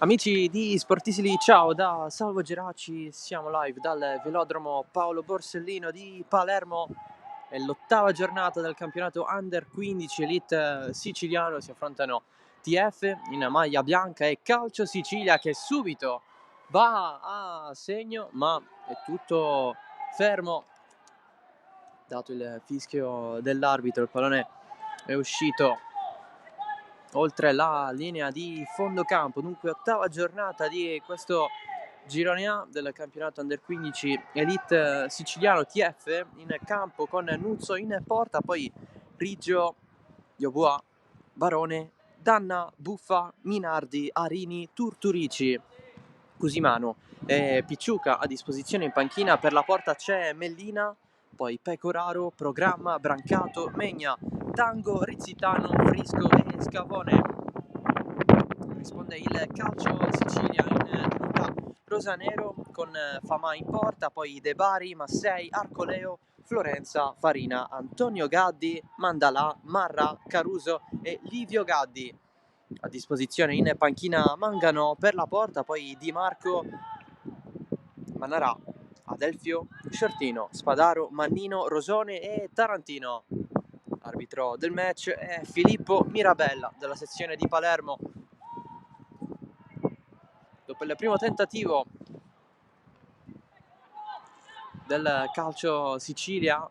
Amici di Sportisili, ciao da Salvo Geraci, siamo live dal velodromo Paolo Borsellino di Palermo. È l'8ª giornata del campionato Under 15 Elite siciliano, si affrontano TF in maglia bianca e Calcio Sicilia che subito va a segno, ma è tutto fermo dato il fischio dell'arbitro. Il pallone è uscito oltre la linea di fondo campo. Dunque 8ª giornata di questo girone A del campionato Under 15 Elite siciliano. TF in campo con Nuzzo in porta, poi Riggio, Yobua, Barone, Danna, Buffa, Minardi, Arini, Turturici, Cusimano e Picciuca a disposizione in panchina. Per la porta c'è Mellina, poi Pecoraro, Programma, Brancato, Megna, Tango, Rizzitano, Frisco e Scavone. Risponde il Calcio Sicilia in tenuta rosanero con Famà in porta, poi De Bari, Massei, Arcoleo, Florenza, Farina, Antonio Gaddi, Mandalà, Marra, Caruso e Livio Gaddi. A disposizione in panchina Mangano per la porta, poi Di Marco, Manarà, Adelfio, Sciortino, Spadaro, Mannino, Rosone e Tarantino. Arbitro del match è Filippo Mirabella della sezione di Palermo. Dopo il primo tentativo del Calcio Sicilia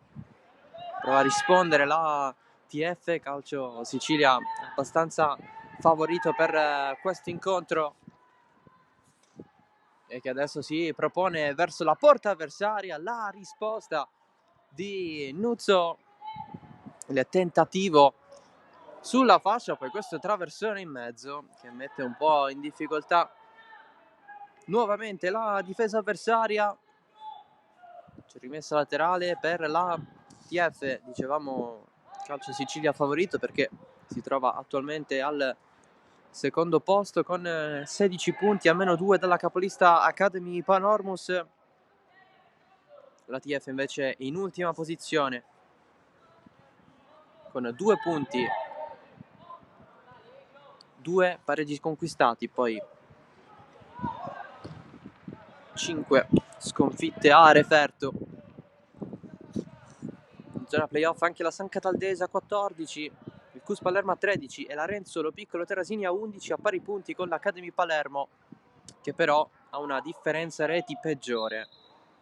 prova a rispondere la TF. Calcio Sicilia abbastanza favorito per questo incontro e che adesso si propone verso la porta avversaria. La risposta di Nuzzo, il tentativo sulla fascia, poi questo traversone in mezzo che mette un po' in difficoltà nuovamente la difesa avversaria. C'è rimessa laterale per la TF, dicevamo Calcio Sicilia favorito perché si trova attualmente al secondo posto con 16 punti a meno 2 dalla capolista Academy Panormus. La TF invece è in ultima posizione con 2 punti, 2 pareggi sconquistati, poi 5 sconfitte a referto. In zona playoff anche la San Cataldesa 14, il Cus Palermo a 13 e la Renzolo Piccolo Terrasini a 11 a pari punti con l'Academy Palermo, che però ha una differenza reti peggiore.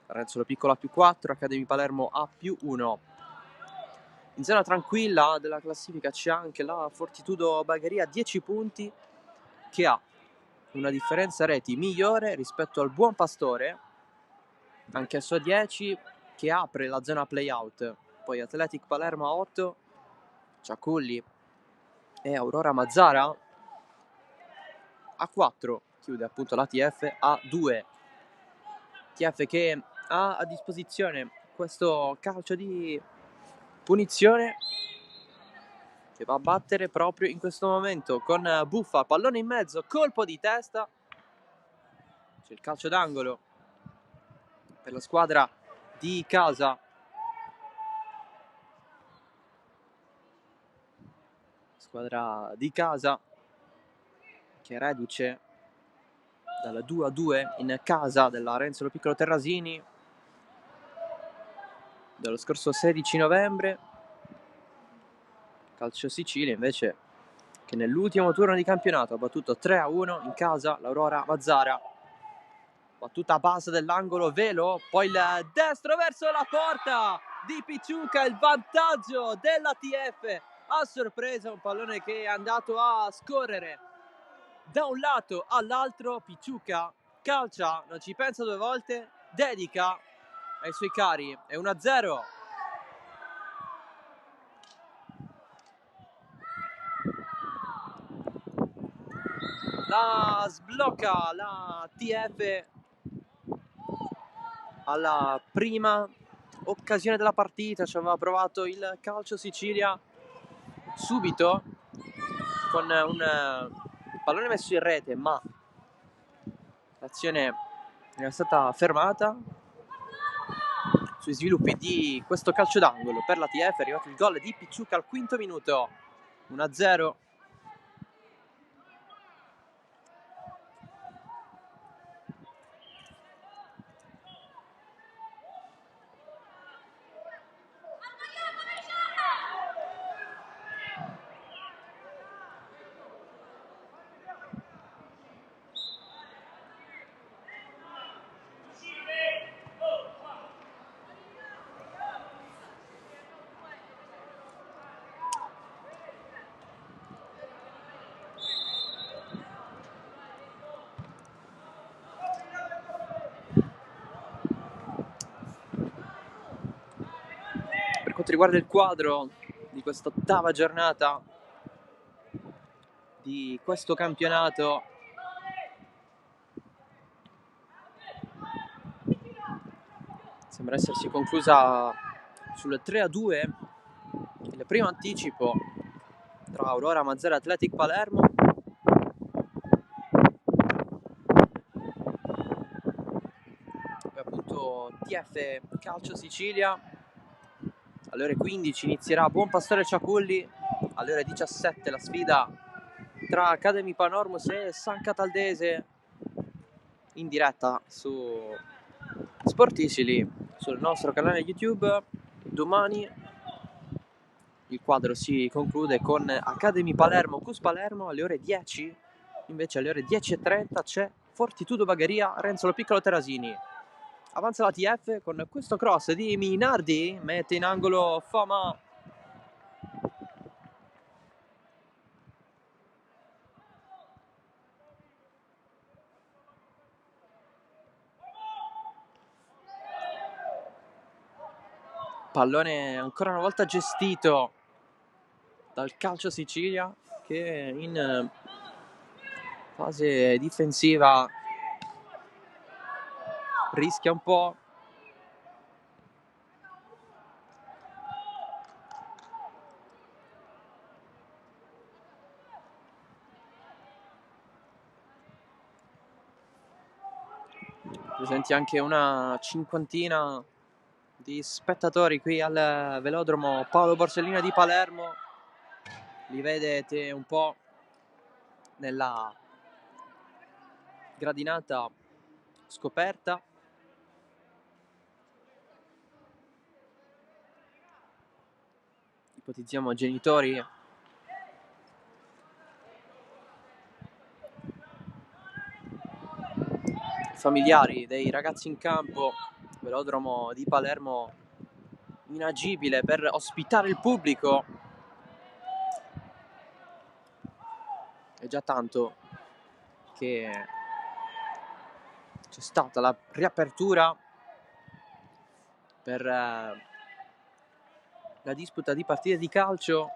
Renzolo Piccolo a più 4, Academy Palermo a più 1. In zona tranquilla della classifica c'è anche la Fortitudo Bagheria a 10 punti, che ha una differenza reti migliore rispetto al Buon Pastore, anch'esso a 10, che apre la zona playout. Poi Athletic Palermo a 8, Ciaculli e Aurora Mazzara a 4, chiude appunto la TF a 2. TF che ha a disposizione questo calcio di punizione che va a battere proprio in questo momento con Buffa, pallone in mezzo, colpo di testa. C'è il calcio d'angolo per la squadra di casa. Squadra di casa che è reduce dal 2-2 in casa della Renzolo Piccolo Terrasini dello scorso 16 novembre. Calcio Sicilia invece che nell'ultimo turno di campionato ha battuto 3-1 in casa l'Aurora Mazzara. Battuta a base dell'angolo, velo, poi il destro verso la porta di Picciuca, il vantaggio della TF a sorpresa, un pallone che è andato a scorrere da un lato all'altro. Picciuca calcia, non ci pensa due volte, dedica ai suoi cari, è 1-0. La sblocca la TF alla prima occasione della partita. Ci aveva provato il Calcio Sicilia subito con un pallone messo in rete, ma l'azione era stata fermata. Sui sviluppi di questo calcio d'angolo per la TF è arrivato il gol di Picciuca al quinto minuto, 1-0. quanto riguarda il quadro di questa ottava giornata di questo campionato, sembra essersi conclusa sul 3-2 il primo anticipo tra Aurora Mazara e Athletic Palermo. E appunto TF Calcio Sicilia. Alle ore 15 inizierà Buon Pastore Ciaculli, alle ore 17 la sfida tra Academy Panormus e San Cataldese in diretta su Sporticili sul nostro canale YouTube. Domani il quadro si conclude con Academy Palermo Cus Palermo alle ore 10, invece alle ore 10:30 c'è Fortitudo Bagheria Renzolo Piccolo Terasini. Avanza la TF con questo cross di Minardi, mette in angolo Fama. Pallone ancora una volta gestito dal Calcio Sicilia, che in fase difensiva rischia un po'. Presenti anche una cinquantina di spettatori qui al velodromo Paolo Borsellino di Palermo. Li vedete un po' nella gradinata scoperta. Ipotizziamo genitori familiari dei ragazzi in campo. Velodromo di Palermo inagibile per ospitare il pubblico. È già tanto che c'è stata la riapertura per la disputa di partite di calcio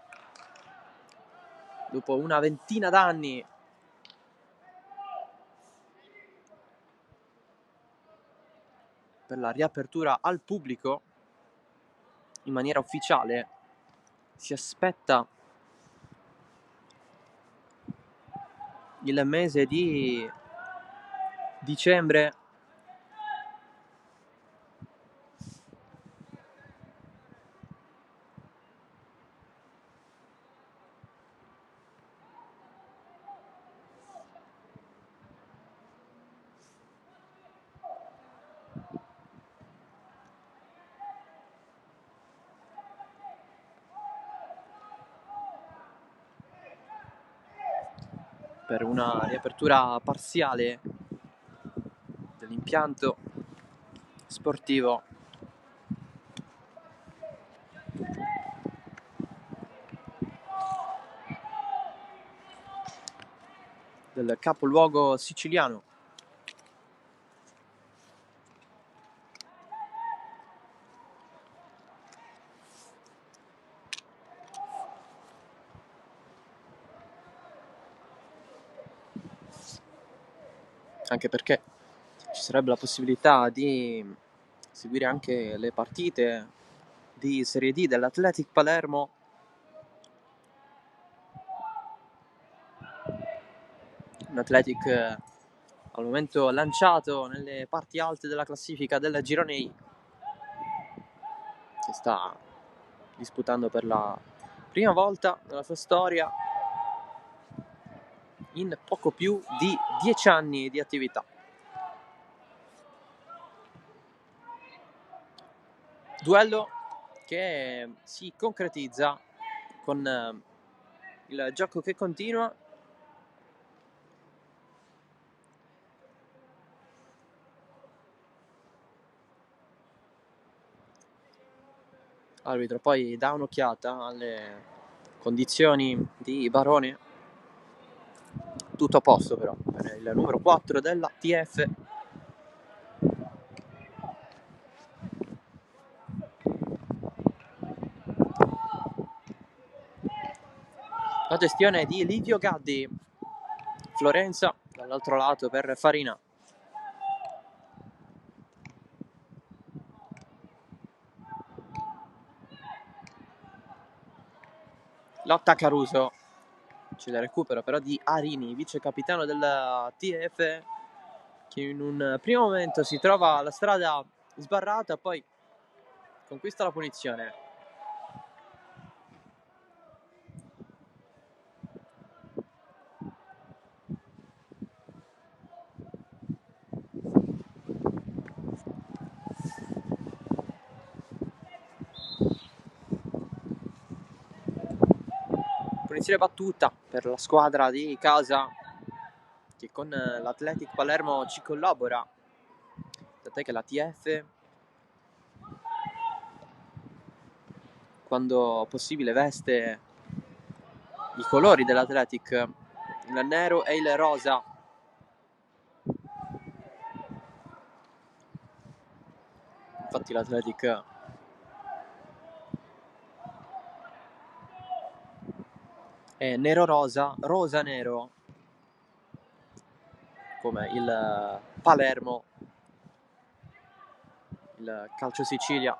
dopo una ventina d'anni. Per la riapertura al pubblico in maniera ufficiale si aspetta il mese di dicembre. Per una riapertura parziale dell'impianto sportivo del capoluogo siciliano. Anche perché ci sarebbe la possibilità di seguire anche le partite di Serie D dell'Athletic Palermo. Un Athletic al momento lanciato nelle parti alte della classifica del girone I, che sta disputando per la prima volta nella sua storia in poco più di 10 anni di attività. Duello che si concretizza con il gioco che continua. L'arbitro poi dà un'occhiata alle condizioni di Barone. Tutto a posto però per il numero 4 della TF. La gestione di Livio Gaddi. Florenza dall'altro lato per Farina. Lotta Caruso. C'è il recupero però di Arini, vice capitano del TF, che in un primo momento si trova alla strada sbarrata, poi conquista la punizione. Punizione battuta per la squadra di casa, che con l'Athletic Palermo ci collabora. Tant'è che la TF, quando possibile, veste i colori dell'Athletic, il nero e il rosa. Infatti l'Athletic è nero-rosa, rosa-nero, come il Palermo, il Calcio Sicilia,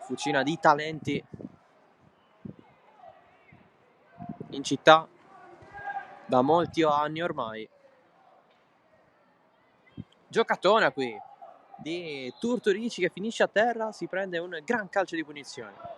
fucina di talenti in città da molti anni ormai. Giocatona qui di Turturici, che finisce a terra, si prende un gran calcio di punizione.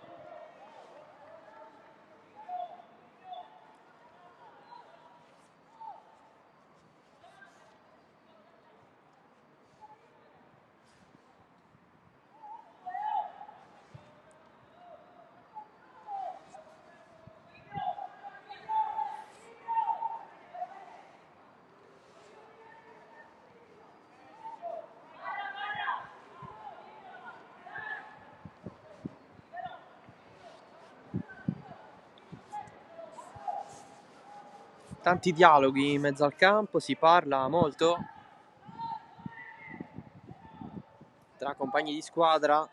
Tanti dialoghi in mezzo al campo, si parla molto tra compagni di squadra.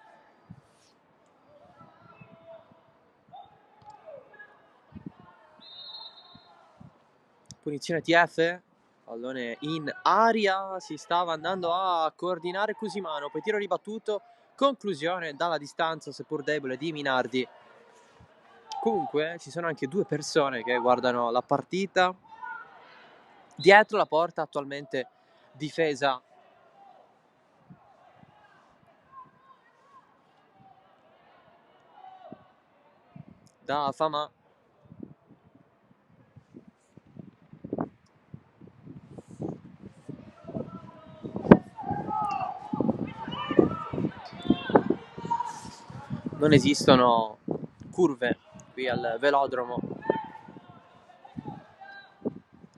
Punizione TF, pallone in aria, si stava andando a coordinare Cusimano, poi tiro ribattuto, conclusione dalla distanza seppur debole di Minardi. Comunque ci sono anche due persone che guardano la partita dietro la porta, attualmente difesa da Fama. Non esistono curve qui al velodromo.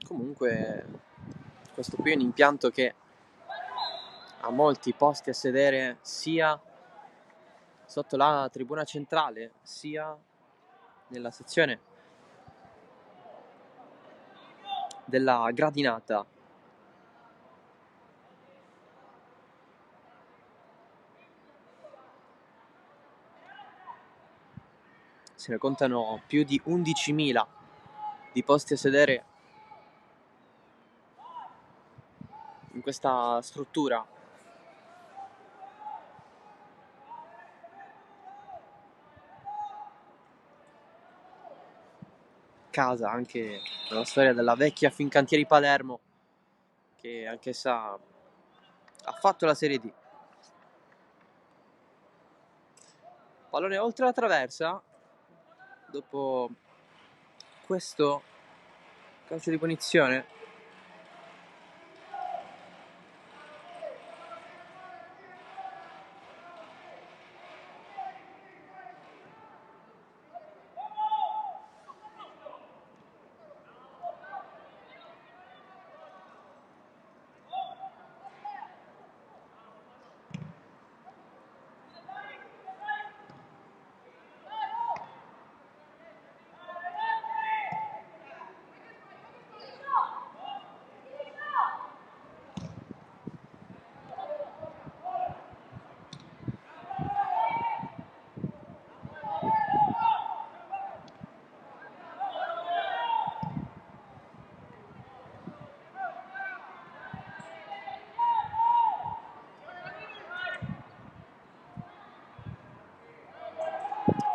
Comunque questo qui è un impianto che ha molti posti a sedere sia sotto la tribuna centrale sia nella sezione della gradinata. Se ne contano più di 11.000 di posti a sedere in questa struttura. Casa anche la storia della vecchia Fincantieri Palermo, che anch'essa ha fatto la Serie D. Pallone oltre la traversa, dopo questo calcio di punizione.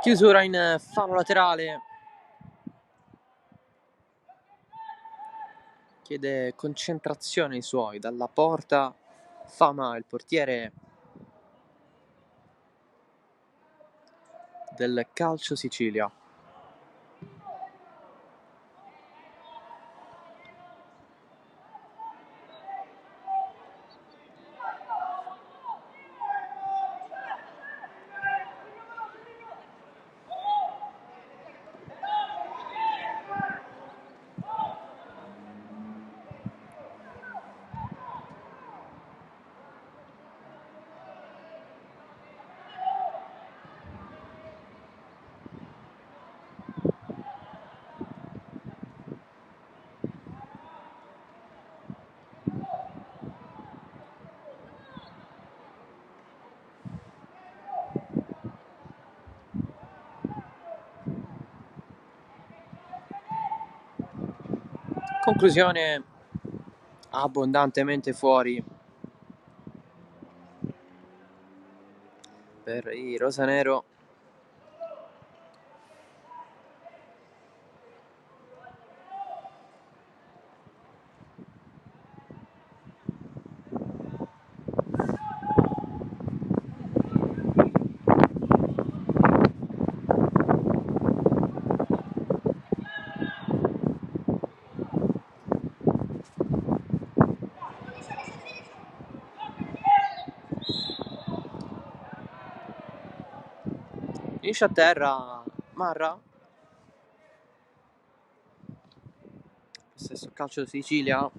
Chiusura in fallo laterale. Chiede concentrazione ai suoi. Dalla porta Fama, il portiere del Calcio Sicilia. Conclusione abbondantemente fuori per i rosanero. Finisce a terra Marra. Stesso Calcio Sicilia.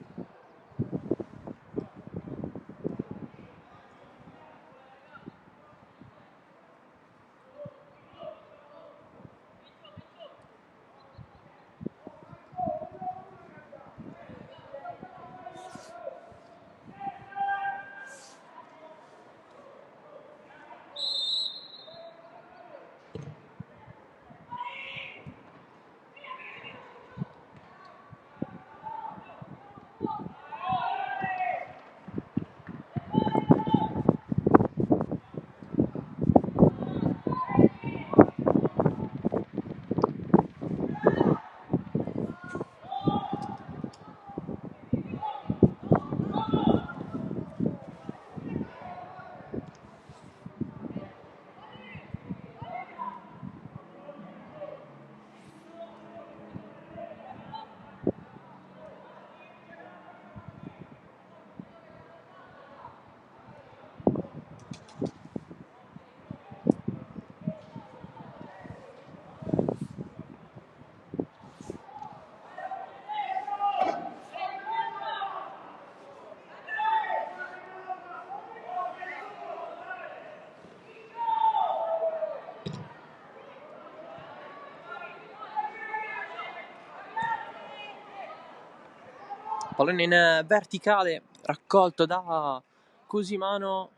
Pallone in verticale, raccolto da Cusimano.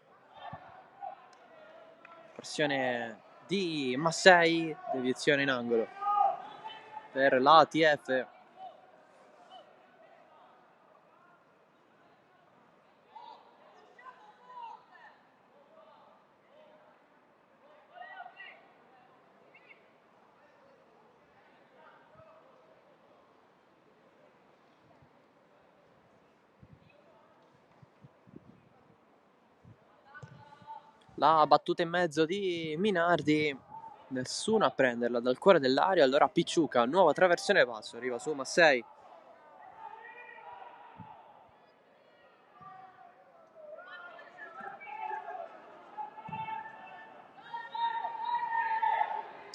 Pressione di Massei, deviazione in angolo per l'ATF. La battuta in mezzo di Minardi, nessuno a prenderla dal cuore dell'area. Allora Picciuca, nuova traversione passo, arriva su Massei.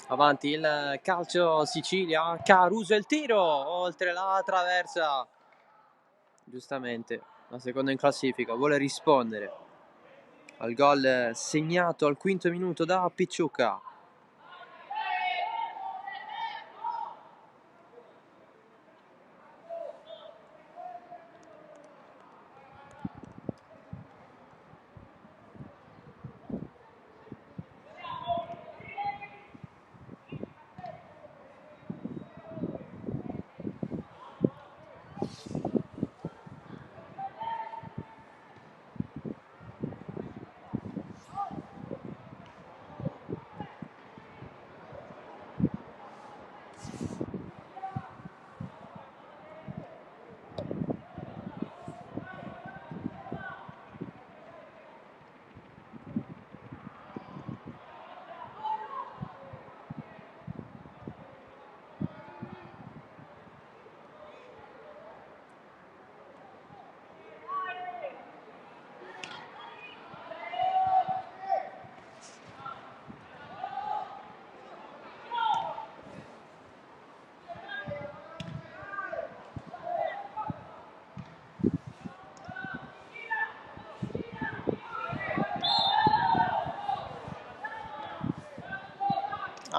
Avanti il Calcio Sicilia, Caruso il tiro, oltre la traversa. Giustamente, la seconda in classifica, vuole rispondere al gol segnato al quinto minuto da Picciuca.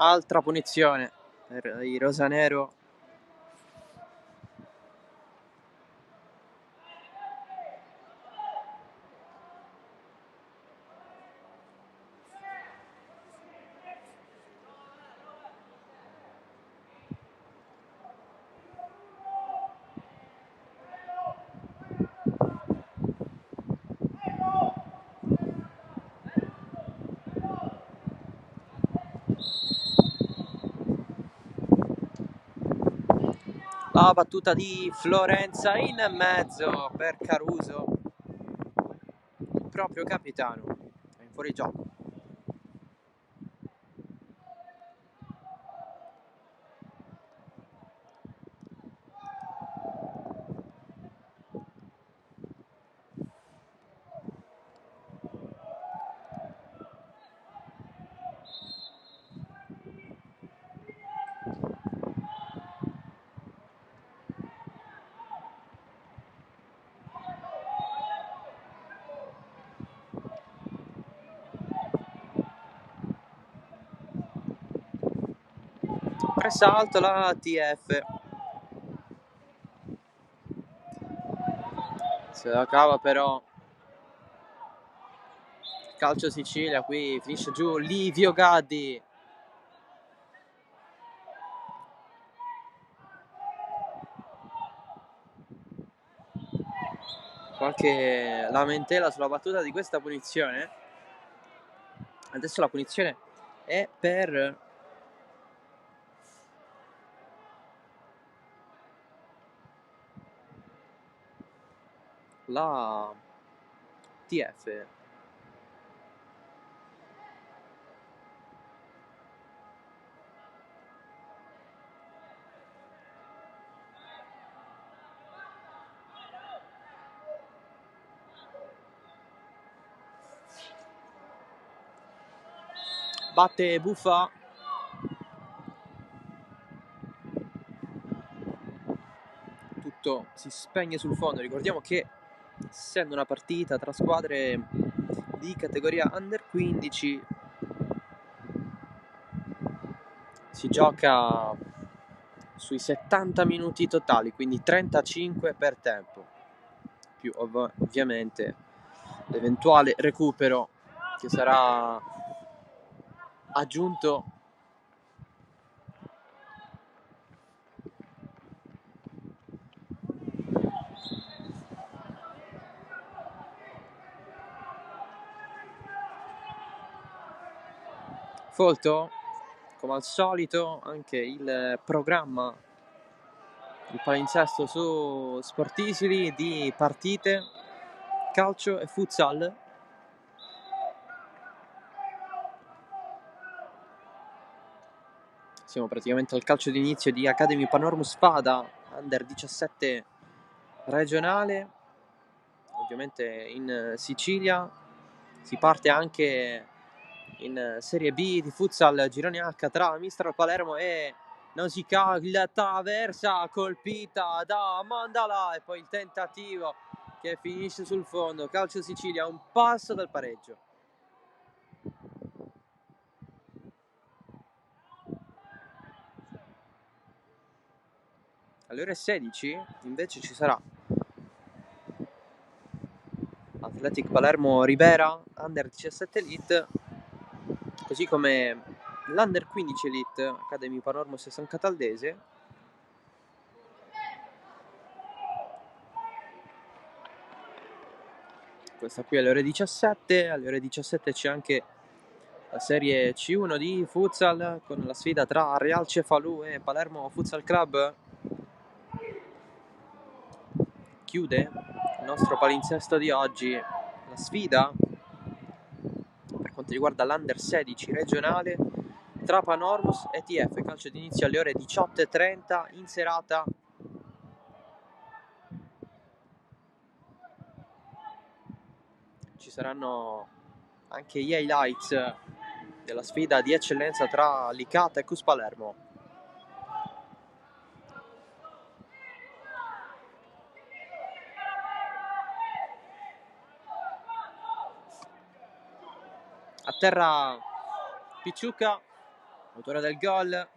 Altra punizione per i rosanero. La battuta di Florenza in mezzo per Caruso, il proprio capitano, è in fuorigioco. Pressa alto la TF, se la cava però calcio Sicilia, qui finisce giù Livio Gaddi. Qualche lamentela sulla battuta di questa punizione. Adesso la punizione è per la TF. Batte Buffa. Tutto si spegne sul fondo. Ricordiamo che essendo una partita tra squadre di categoria under 15 si gioca sui 70 minuti totali, quindi 35 per tempo, più ovviamente l'eventuale recupero che sarà aggiunto Folto. Come al solito anche il programma, il palinsesto su Sportisili di partite calcio e futsal. Siamo praticamente al calcio d'inizio di Academy Panormus Spada under 17 regionale, ovviamente in Sicilia. Si parte anche in Serie B di futsal girone H tra Mistral Palermo e Nausicaa. La traversa colpita da Mandala e poi il tentativo che finisce sul fondo. Calcio Sicilia, un passo dal pareggio. Alle ore 16 invece ci sarà Athletic Palermo Ribera Under 17 Elite, così come l'Under 15 Elite Academy Panormus e San Cataldese. Questa qui alle ore 17. Alle ore 17 c'è anche la serie C1 di futsal con la sfida tra Real Cefalù e Palermo Futsal Club. Chiude il nostro palinsesto di oggi la sfida per quanto riguarda l'Under 16 regionale tra Panormus e TF. Calcio d'inizio alle ore 18:30 in serata. Ci saranno anche gli highlights della sfida di eccellenza tra Licata e Cus Palermo. A terra Picciucca, autore del gol.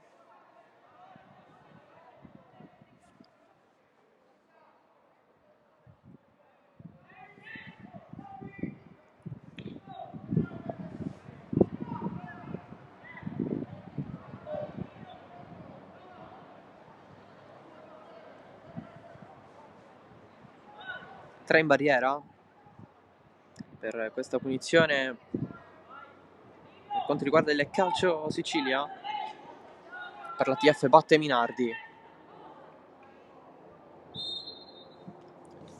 Tre in barriera per questa punizione per quanto riguarda il calcio Sicilia. Per la TF batte Minardi.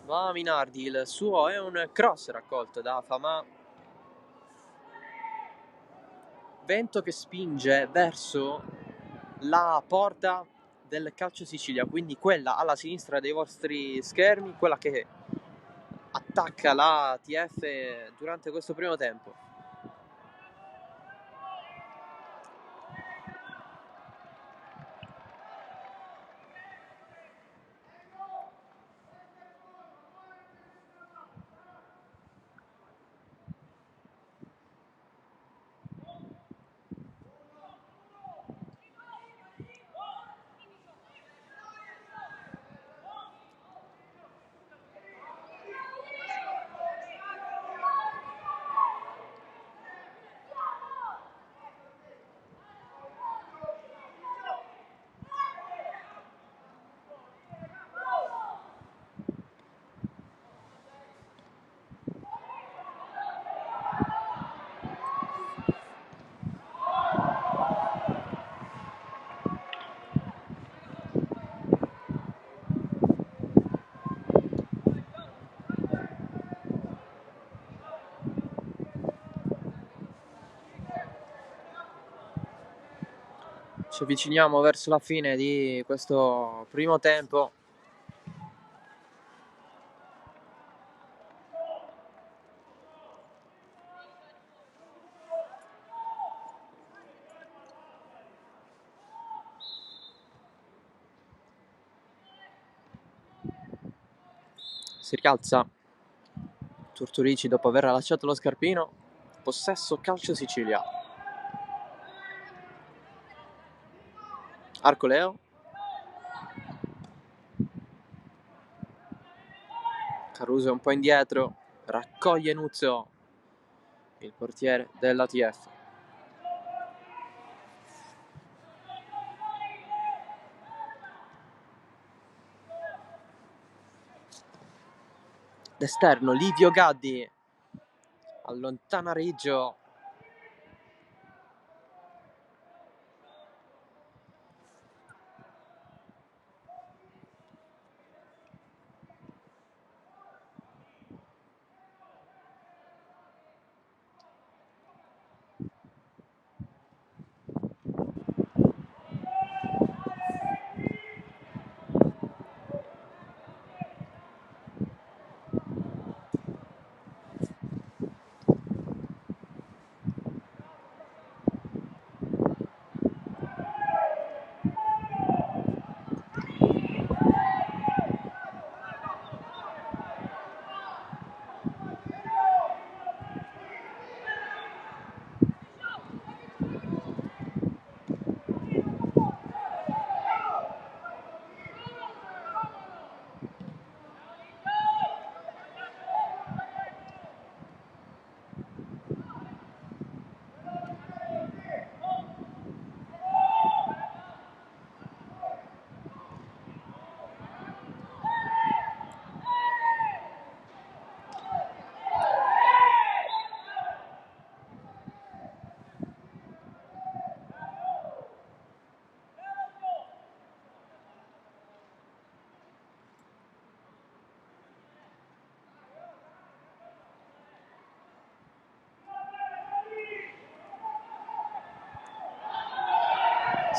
Va Minardi, il suo è un cross raccolto da Famà. Vento che spinge verso la porta del calcio Sicilia, quindi quella alla sinistra dei vostri schermi, quella che attacca la TF durante questo primo tempo. Ci avviciniamo verso la fine di questo primo tempo. Si rialza Turturici dopo aver lasciato lo scarpino. Possesso calcio Sicilia. Arcoleo. Caruso è un po' indietro. Raccoglie Nuzzo, il portiere della TF. D'esterno Livio Gaddi allontana Riggio.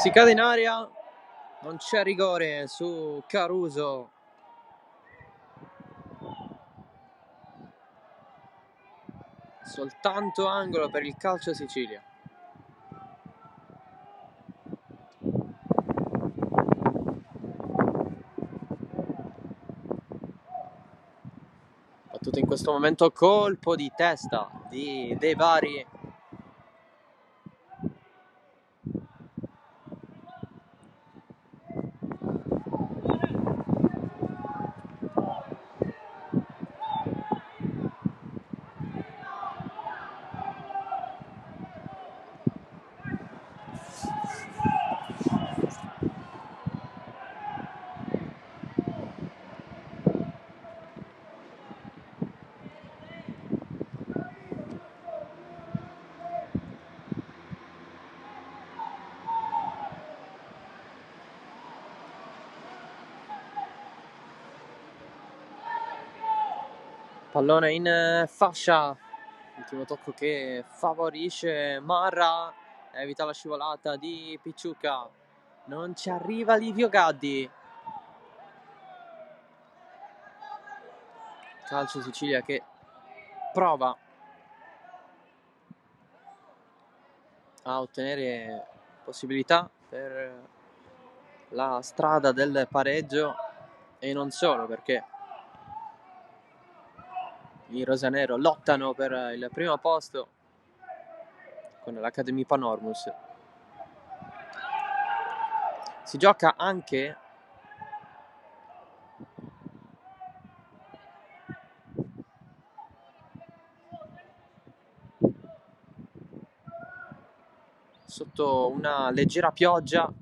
Si cade in aria, non c'è rigore su Caruso. Soltanto angolo per il calcio Sicilia. Battuto in questo momento colpo di testa di De Bari. Pallone in fascia, ultimo tocco che favorisce Marra, evita la scivolata di Picciucca, non ci arriva Livio Gaddi. Calcio Sicilia che prova a ottenere possibilità per la strada del pareggio e non solo, perché i rosanero lottano per il primo posto con l'Academy Panormus. Si gioca anche sotto una leggera pioggia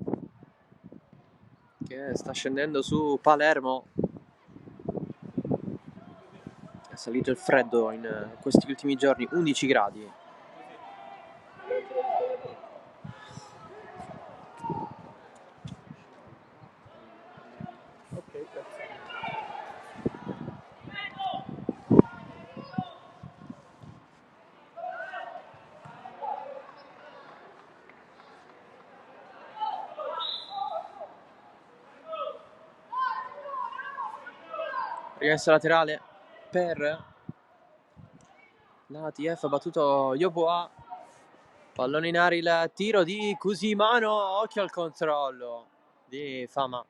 che sta scendendo su Palermo. È salito il freddo in questi ultimi giorni, 11 gradi. Rimessa laterale per la ATF, ha battuto Yeboah. Pallone in aria, il tiro di Cusimano, occhio al controllo di Fama,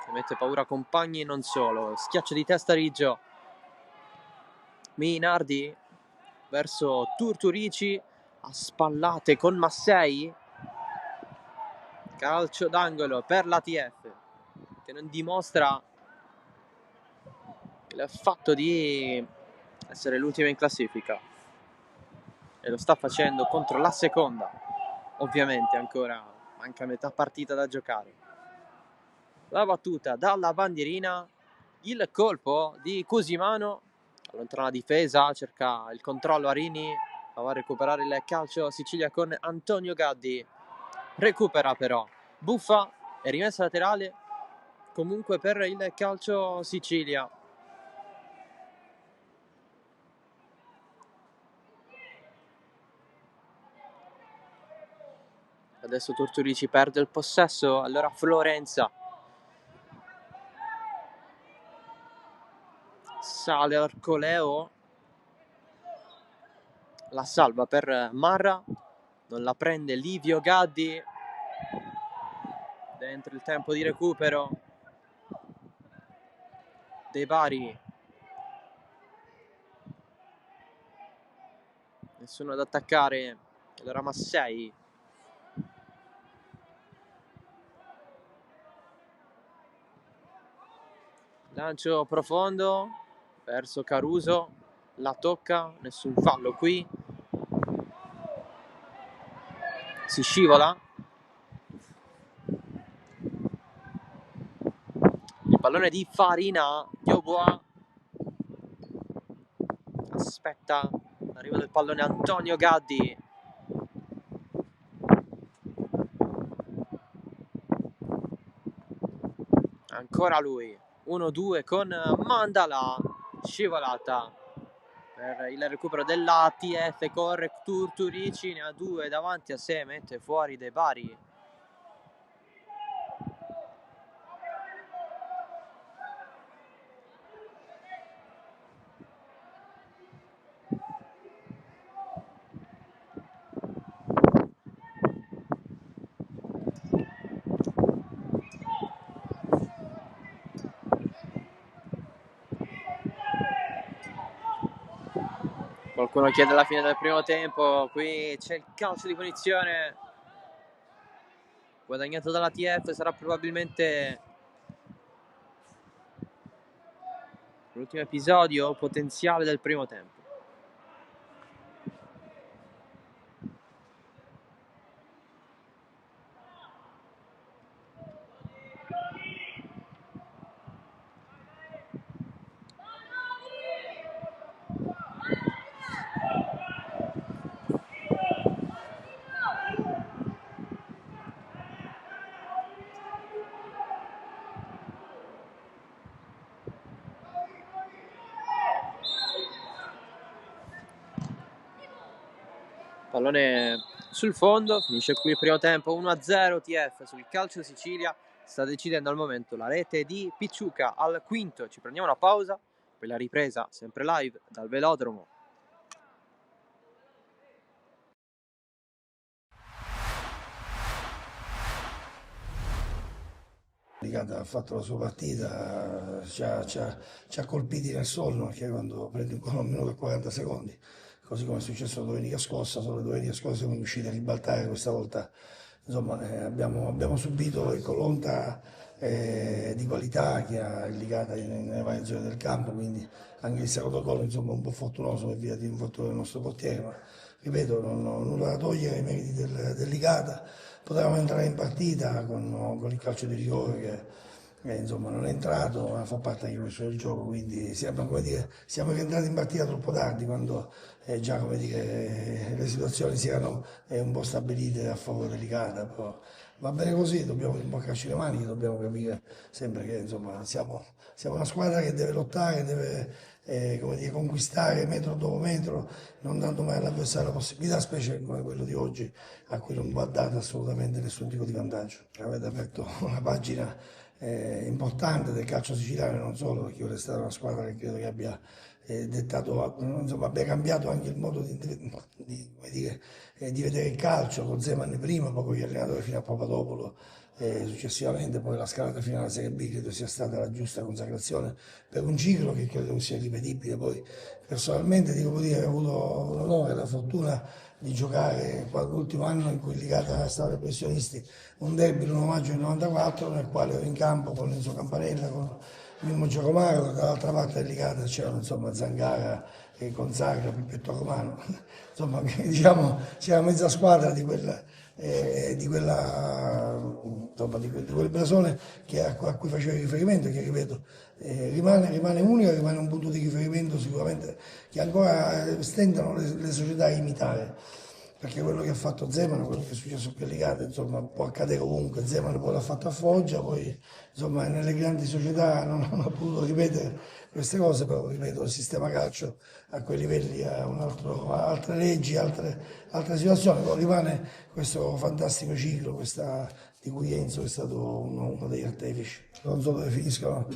che mette paura a compagni e non solo. Schiaccio di testa Riggio. Minardi verso Turturici, a spallate con Massei. Calcio d'angolo per l'ATF, che non dimostra il fatto di essere l'ultima in classifica, e lo sta facendo contro la seconda. Ovviamente ancora manca metà partita da giocare. La battuta dalla bandierina, il colpo di Cusimano, allontana la difesa, cerca il controllo Arini, va a recuperare il calcio Sicilia con Antonio Gaddi, recupera però, buffa e rimessa laterale comunque per il calcio Sicilia. Adesso Tortorici perde il possesso, allora Florenza sale Arcoleo, la salva per Marra, non la prende Livio Gaddi, dentro il tempo di recupero dei Bari, nessuno ad attaccare, allora Massei, lancio profondo verso Caruso, la tocca, nessun fallo qui, si scivola, il pallone di Farina, Yeboah aspetta l'arrivo del pallone Antonio Gaddi, ancora lui, 1-2 con Mandala, scivolata per il recupero dell'ATF, corre Turturici, ne ha due davanti a sé, mette fuori De Bari. Qualcuno chiede la fine del primo tempo, qui c'è il calcio di punizione guadagnato dall'ATF, sarà probabilmente l'ultimo episodio potenziale del primo tempo. Pallone sul fondo, finisce qui il primo tempo 1-0 TF sul Calcio Sicilia. Sta decidendo al momento la rete di Picciuca al quinto. Ci prendiamo una pausa, poi la ripresa sempre live dal velodromo. Ha fatto la sua partita, ci ha colpiti nel sonno, perché quando prendi ancora 1 minuto e 40 secondi, così come è successo domenica scorsa, solo domenica scorsa siamo riusciti a ribaltare, questa volta insomma, abbiamo subito l'onta di qualità che ha indicata nelle varie zone del campo, quindi anche il secondo gol insomma, un po' fortunoso per via di un fattore del nostro portiere, ma ripeto, non ho nulla da togliere ai meriti del Ligata. Potevamo entrare in partita con il calcio di rigore che insomma non è entrato, ma fa parte anche questo del gioco, quindi siamo, come dire, siamo rientrati in partita troppo tardi quando già come dire, le situazioni si erano un po' stabilite a favore delicata, però va bene così, dobbiamo rimboccarci le maniche, dobbiamo capire sempre che insomma, siamo una squadra che deve lottare, deve come dire, conquistare metro dopo metro, non dando mai all'avversario la possibilità, specie come quello di oggi, a cui non va dato assolutamente nessun tipo di vantaggio. Avete aperto una pagina importante del calcio siciliano, non solo, perché ora è stata una squadra che credo che abbia dettato, insomma, abbia cambiato anche il modo come dire, di vedere il calcio, con Zeman prima, poi con gli allenatori fino a Papadopoulos. Successivamente poi la scalata fino alla Serie B credo sia stata la giusta consacrazione per un ciclo che credo sia ripetibile. Poi personalmente devo dire che ho avuto l'onore e la fortuna di giocare l'ultimo anno in cui Ligata stava ai professionisti un derby l'1 maggio del 94 nel quale ero in campo con Enzo Campanella, con Mimmo Giacomaro, dall'altra parte del Ligata c'erano insomma Zangara e Gonzaga, Pippetto Romano, insomma diciamo c'era mezza squadra di quel blasone a cui facevo riferimento, che ripeto rimane unica, rimane un punto di riferimento sicuramente che ancora stentano le società a imitare, perché quello che ha fatto Zeman, quello che è successo qui a Ligate, insomma può accadere ovunque. Zeman poi l'ha fatto a Foggia, poi insomma nelle grandi società non hanno potuto ripetere queste cose, però ripeto il sistema calcio a quei livelli ha altre leggi, altre situazioni, però rimane questo fantastico ciclo di cui Enzo è stato uno degli artefici. Non so dove finiscono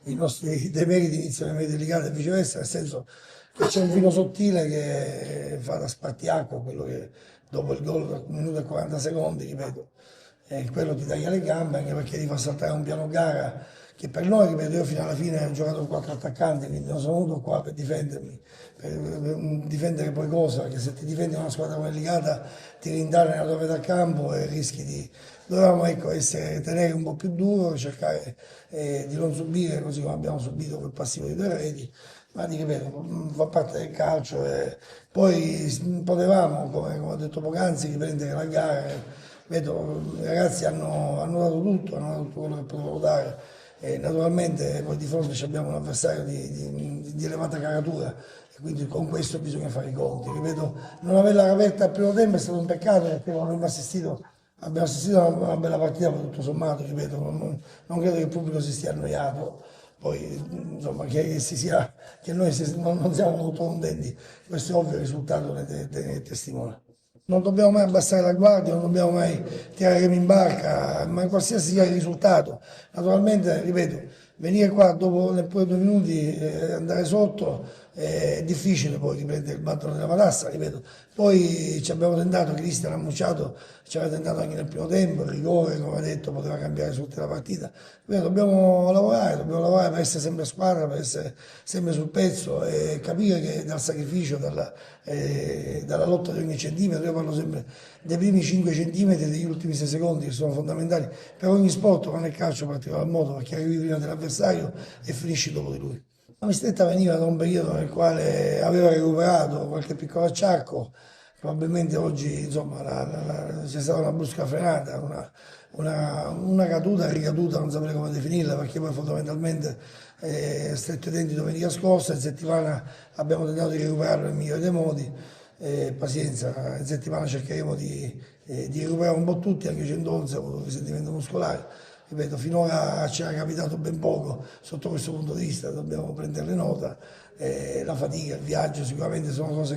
i nostri demeriti, iniziano i meriti delicati e viceversa, nel senso che c'è un filo sottile che fa da spartiacque, quello che dopo il gol 1 minuto e 40 secondi, ripeto, quello ti taglia le gambe, anche perché ti fa saltare un piano gara che per noi, ripeto, io fino alla fine ho giocato con 4 attaccanti, quindi non sono venuto qua per difendermi, per difendere poi cosa, perché se ti difendi una squadra come Ligata ti rintanano nella tua metà campo e rischi di... Dovevamo ecco, tenere un po' più duro, cercare di non subire così come abbiamo subito quel passivo di 2 reti, ma ti ripeto, fa parte del calcio e poi potevamo, come ho detto poc'anzi, riprendere la gara. Vedo, i ragazzi hanno dato tutto quello che potevano dare. E naturalmente poi di fronte abbiamo un avversario di elevata caratura e quindi con questo bisogna fare i conti. Ripeto, non averla aperta al primo tempo è stato un peccato perché non abbiamo assistito a una bella partita, ma tutto sommato, ripeto, non credo che il pubblico si stia annoiato. Poi, insomma, che noi non siamo molto contenti, questo è ovvio, il risultato ne testimonia. Non dobbiamo mai abbassare la guardia, non dobbiamo mai tirare remi in barca, ma qualsiasi sia il risultato. Naturalmente, ripeto, venire qua dopo neppure 2 minuti andare sotto è difficile poi riprendere il battone della matassa, ripeto. Poi ci abbiamo tentato, Cristian ha mucciato, ci aveva tentato anche nel primo tempo, il rigore, come ha detto, poteva cambiare tutta la partita. Ripeto, dobbiamo lavorare per essere sempre squadra, per essere sempre sul pezzo e capire che dal sacrificio, dalla lotta di ogni centimetro, io parlo sempre dei primi 5 centimetri e degli ultimi 6 secondi che sono fondamentali per ogni sport, ma nel calcio in particolar modo, perché arrivi prima dell'avversario e finisci dopo di lui. La Mistetta veniva da un periodo nel quale aveva recuperato qualche piccolo acciacco, probabilmente oggi insomma, c'è stata una brusca frenata, una caduta, ricaduta, non saprei come definirla, perché poi fondamentalmente stretto i denti domenica scorsa, in settimana abbiamo tentato di recuperarlo nel migliore dei modi, pazienza, in settimana cercheremo di recuperare un po' tutti, anche 111 ha avuto un risentimento muscolare, ripeto, finora ci era capitato ben poco sotto questo punto di vista, dobbiamo prenderne nota. La fatica, il viaggio sicuramente sono cose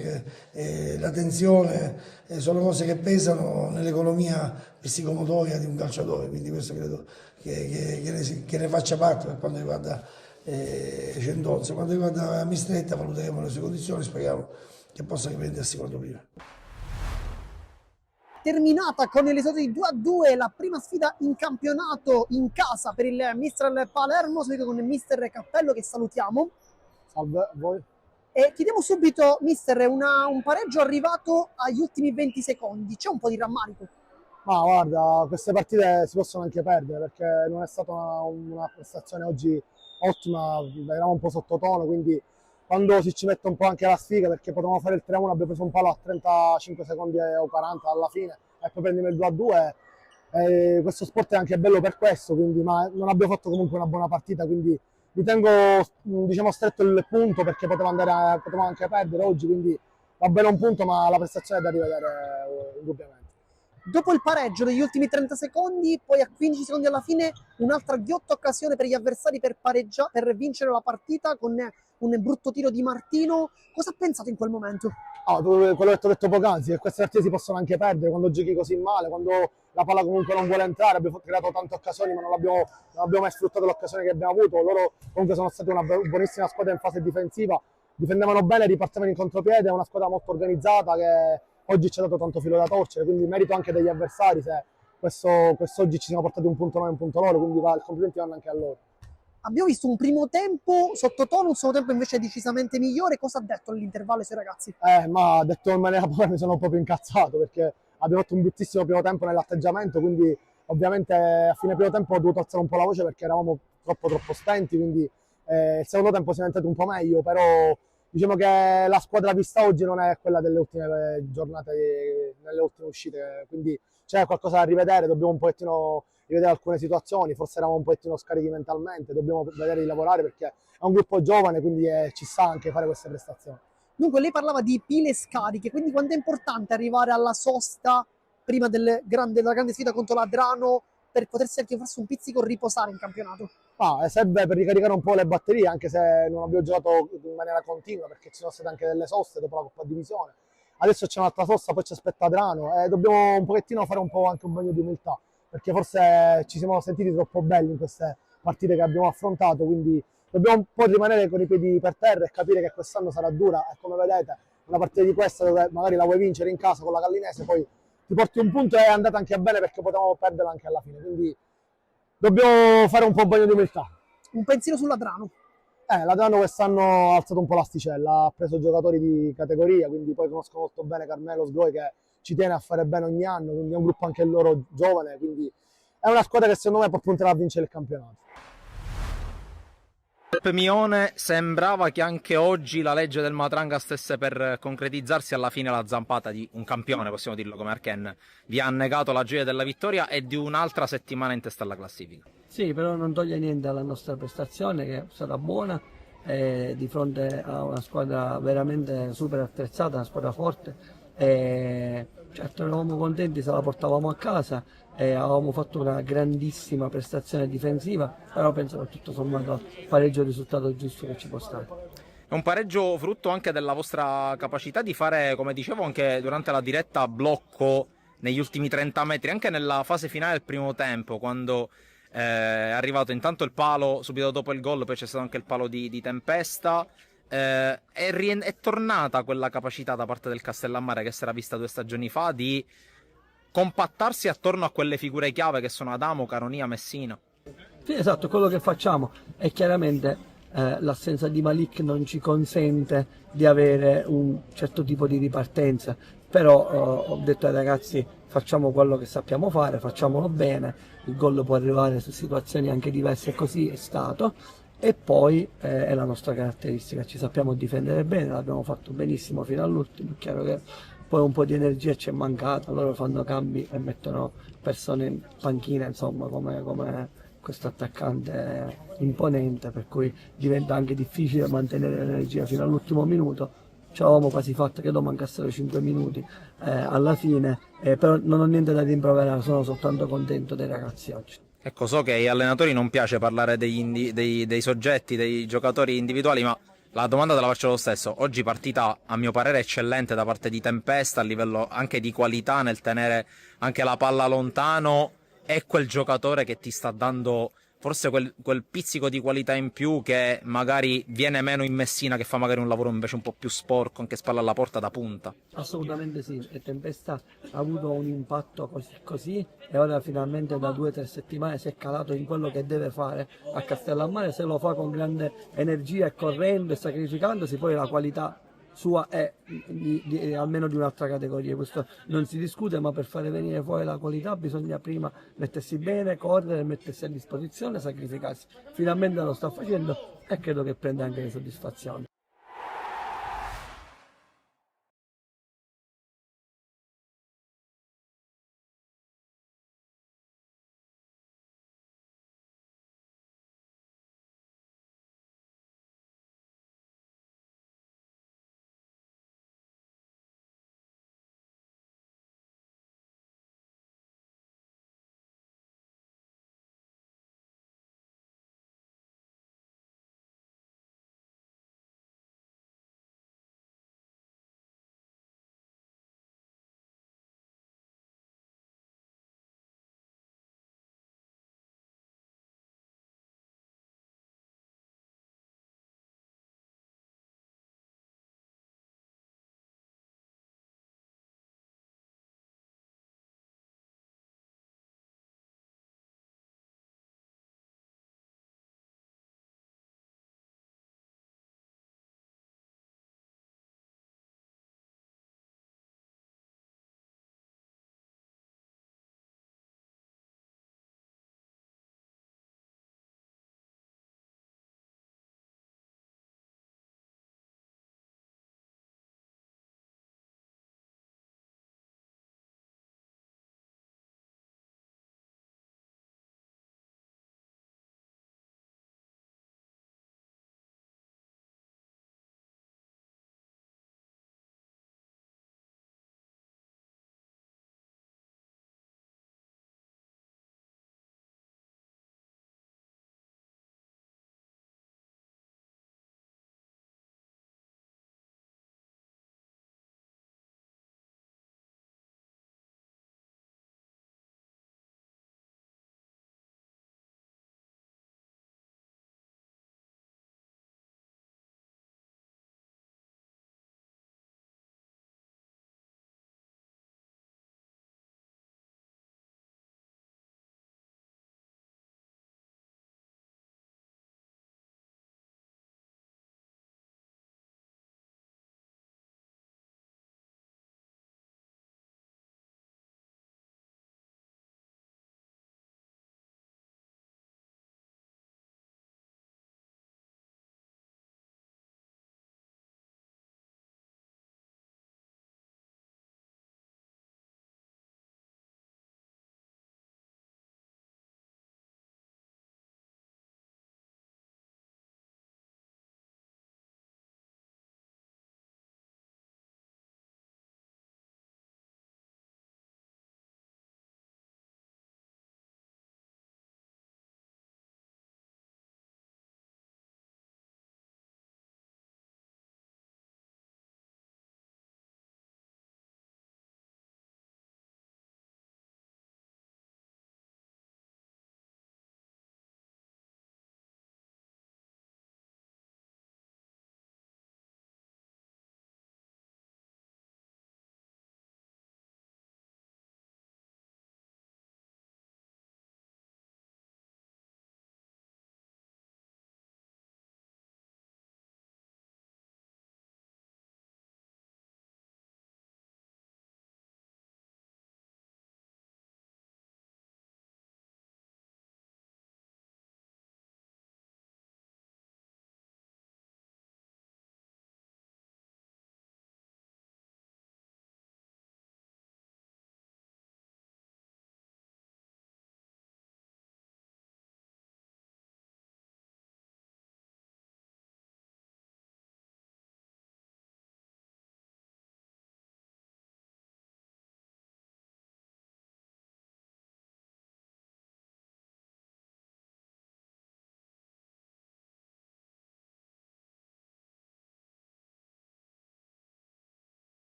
che, la tensione, sono cose che pesano nell'economia psicomotoria di un calciatore, quindi questo credo che ne faccia parte per quanto riguarda Centonza. Quanto riguarda Mistretta valuteremo le sue condizioni, speriamo che possa riprendersi quanto prima. Terminata con il risultato di 2-2 la prima sfida in campionato in casa per il Mistral Palermo, seguito con il mister Cappello che salutiamo. Salve a voi. E chiediamo subito, mister, un pareggio arrivato agli ultimi 20 secondi, c'è un po' di rammarico? Ma guarda, queste partite si possono anche perdere perché non è stata una prestazione oggi ottima, eravamo un po' sottotono, quindi quando si ci mette un po' anche la sfiga, perché potevamo fare il 3-1, abbiamo preso un palo a 35 secondi o 40 alla fine e poi prendiamo il 2-2. Questo sport è anche bello per questo, quindi, ma non abbiamo fatto comunque una buona partita, quindi mi tengo, diciamo, stretto il punto perché potevamo anche perdere oggi, quindi va bene un punto, ma la prestazione è da rivedere indubbiamente. Dopo il pareggio degli ultimi 30 secondi, poi a 15 secondi alla fine, un'altra ghiotta occasione per gli avversari per vincere la partita con un brutto tiro di Martino. Cosa ha pensato in quel momento? Quello che ti ho detto poc'anzi, che queste partite si possono anche perdere quando giochi così male, quando la palla comunque non vuole entrare. Abbiamo creato tante occasioni, ma non abbiamo mai sfruttato l'occasione che abbiamo avuto. Loro comunque sono stati una buonissima squadra in fase difensiva, difendevano bene, ripartivano in contropiede, è una squadra molto organizzata che oggi ci ha dato tanto filo da torcere, quindi merito anche degli avversari se quest'oggi ci siamo portati un punto noi e un punto loro, quindi i complimenti vanno anche a loro. Abbiamo visto un primo tempo sottotono, un secondo tempo invece decisamente migliore. Cosa ha detto all'intervallo ai suoi ragazzi? Ma detto in maniera poi mi sono proprio incazzato perché abbiamo fatto un bruttissimo primo tempo nell'atteggiamento, quindi ovviamente a fine primo tempo ho dovuto alzare un po' la voce perché eravamo troppo spenti, quindi il secondo tempo si è diventato un po' meglio, però diciamo che la squadra vista oggi non è quella delle ultime giornate, nelle ultime uscite, quindi c'è qualcosa da rivedere, dobbiamo un pochettino rivedere alcune situazioni, forse eravamo un pochettino scarichi mentalmente, dobbiamo vedere di lavorare perché è un gruppo giovane, quindi ci sa anche fare queste prestazioni. Dunque lei parlava di pile scariche, quindi quanto è importante arrivare alla sosta prima della grande sfida contro l'Adrano per potersi anche farsi un pizzico riposare in campionato? Serve per ricaricare un po' le batterie, anche se non abbiamo giocato in maniera continua perché ci sono state anche delle soste dopo la Coppa Divisione. Adesso c'è un'altra sosta, poi ci aspetta Adrano e dobbiamo un pochettino fare anche un bagno di umiltà, perché forse ci siamo sentiti troppo belli in queste partite che abbiamo affrontato, quindi dobbiamo un po' rimanere con i piedi per terra e capire che quest'anno sarà dura e come vedete una partita di questa dove magari la vuoi vincere in casa con la Gallinese, poi ti porti un punto e è andata anche bene perché potevamo perderla anche alla fine, quindi dobbiamo fare un po' bagno di umiltà. Un pensiero sull'Adrano? L'Adrano quest'anno ha alzato un po' l'asticella, ha preso giocatori di categoria, quindi poi conosco molto bene Carmelo Sgoi che ci tiene a fare bene ogni anno, quindi è un gruppo anche loro giovane, quindi è una squadra che secondo me può puntare a vincere il campionato. Mione, sembrava che anche oggi la legge del Matranga stesse per concretizzarsi, alla fine la zampata di un campione, possiamo dirlo come Arken, vi ha negato la gioia della vittoria e di un'altra settimana in testa alla classifica. Sì, però non toglie niente alla nostra prestazione che è stata buona di fronte a una squadra veramente super attrezzata, una squadra forte. Certo eravamo contenti se la portavamo a casa e avevamo fatto una grandissima prestazione difensiva, però penso che tutto sommato pareggio è il risultato giusto che ci può stare. È un pareggio frutto anche della vostra capacità di fare, come dicevo anche durante la diretta, blocco negli ultimi 30 metri, anche nella fase finale del primo tempo, quando è arrivato intanto il palo subito dopo il gol, poi c'è stato anche il palo di Tempesta. È tornata quella capacità da parte del Castellammare che si era vista 2 stagioni fa di compattarsi attorno a quelle figure chiave che sono Adamo, Caronia, Messina. Sì, esatto, quello che facciamo è chiaramente l'assenza di Malik non ci consente di avere un certo tipo di ripartenza, però ho detto ai ragazzi facciamo quello che sappiamo fare, facciamolo bene, il gol può arrivare su situazioni anche diverse, così è stato. E poi è la nostra caratteristica, ci sappiamo difendere bene, l'abbiamo fatto benissimo fino all'ultimo. È chiaro che poi un po' di energia ci è mancata, loro fanno cambi e mettono persone in panchina, insomma, come questo attaccante imponente, per cui diventa anche difficile mantenere l'energia fino all'ultimo minuto. Ci avevamo quasi fatto che mancassero 5 minuti alla fine, però non ho niente da rimproverare, sono soltanto contento dei ragazzi oggi. Ecco, so che ai allenatori non piace parlare dei soggetti, dei giocatori individuali, ma la domanda te la faccio lo stesso. Oggi partita, a mio parere, eccellente da parte di Tempesta, a livello anche di qualità nel tenere anche la palla lontano. È quel giocatore che ti sta dando forse quel pizzico di qualità in più che magari viene meno in Messina, che fa magari un lavoro invece un po' più sporco, anche spalle alla porta da punta. Assolutamente sì, e Tempesta ha avuto un impatto così e ora finalmente da 2 o 3 settimane si è calato in quello che deve fare a Castellammare, se lo fa con grande energia e correndo e sacrificandosi, poi la qualità sua è almeno di un'altra categoria, questo non si discute, ma per fare venire fuori la qualità bisogna prima mettersi bene, correre, mettersi a disposizione, sacrificarsi. Finalmente lo sta facendo e credo che prenda anche le soddisfazioni.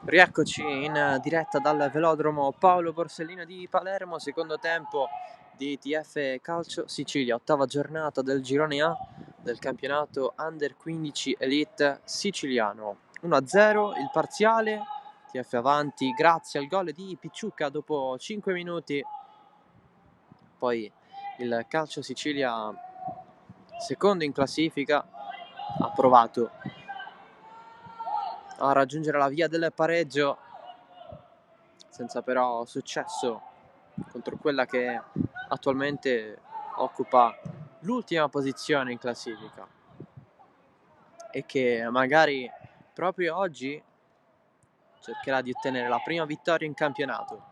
Rieccoci in diretta dal velodromo Paolo Borsellino di Palermo, secondo tempo di TF Calcio Sicilia, ottava giornata del girone A del campionato Under 15 Elite siciliano. 1-0 il parziale, TF avanti grazie al gol di Picciucca dopo 5 minuti. Poi il Calcio Sicilia, secondo in classifica, ha provato a raggiungere la via del pareggio senza però successo contro quella che attualmente occupa l'ultima posizione in classifica e che magari proprio oggi cercherà di ottenere la prima vittoria in campionato.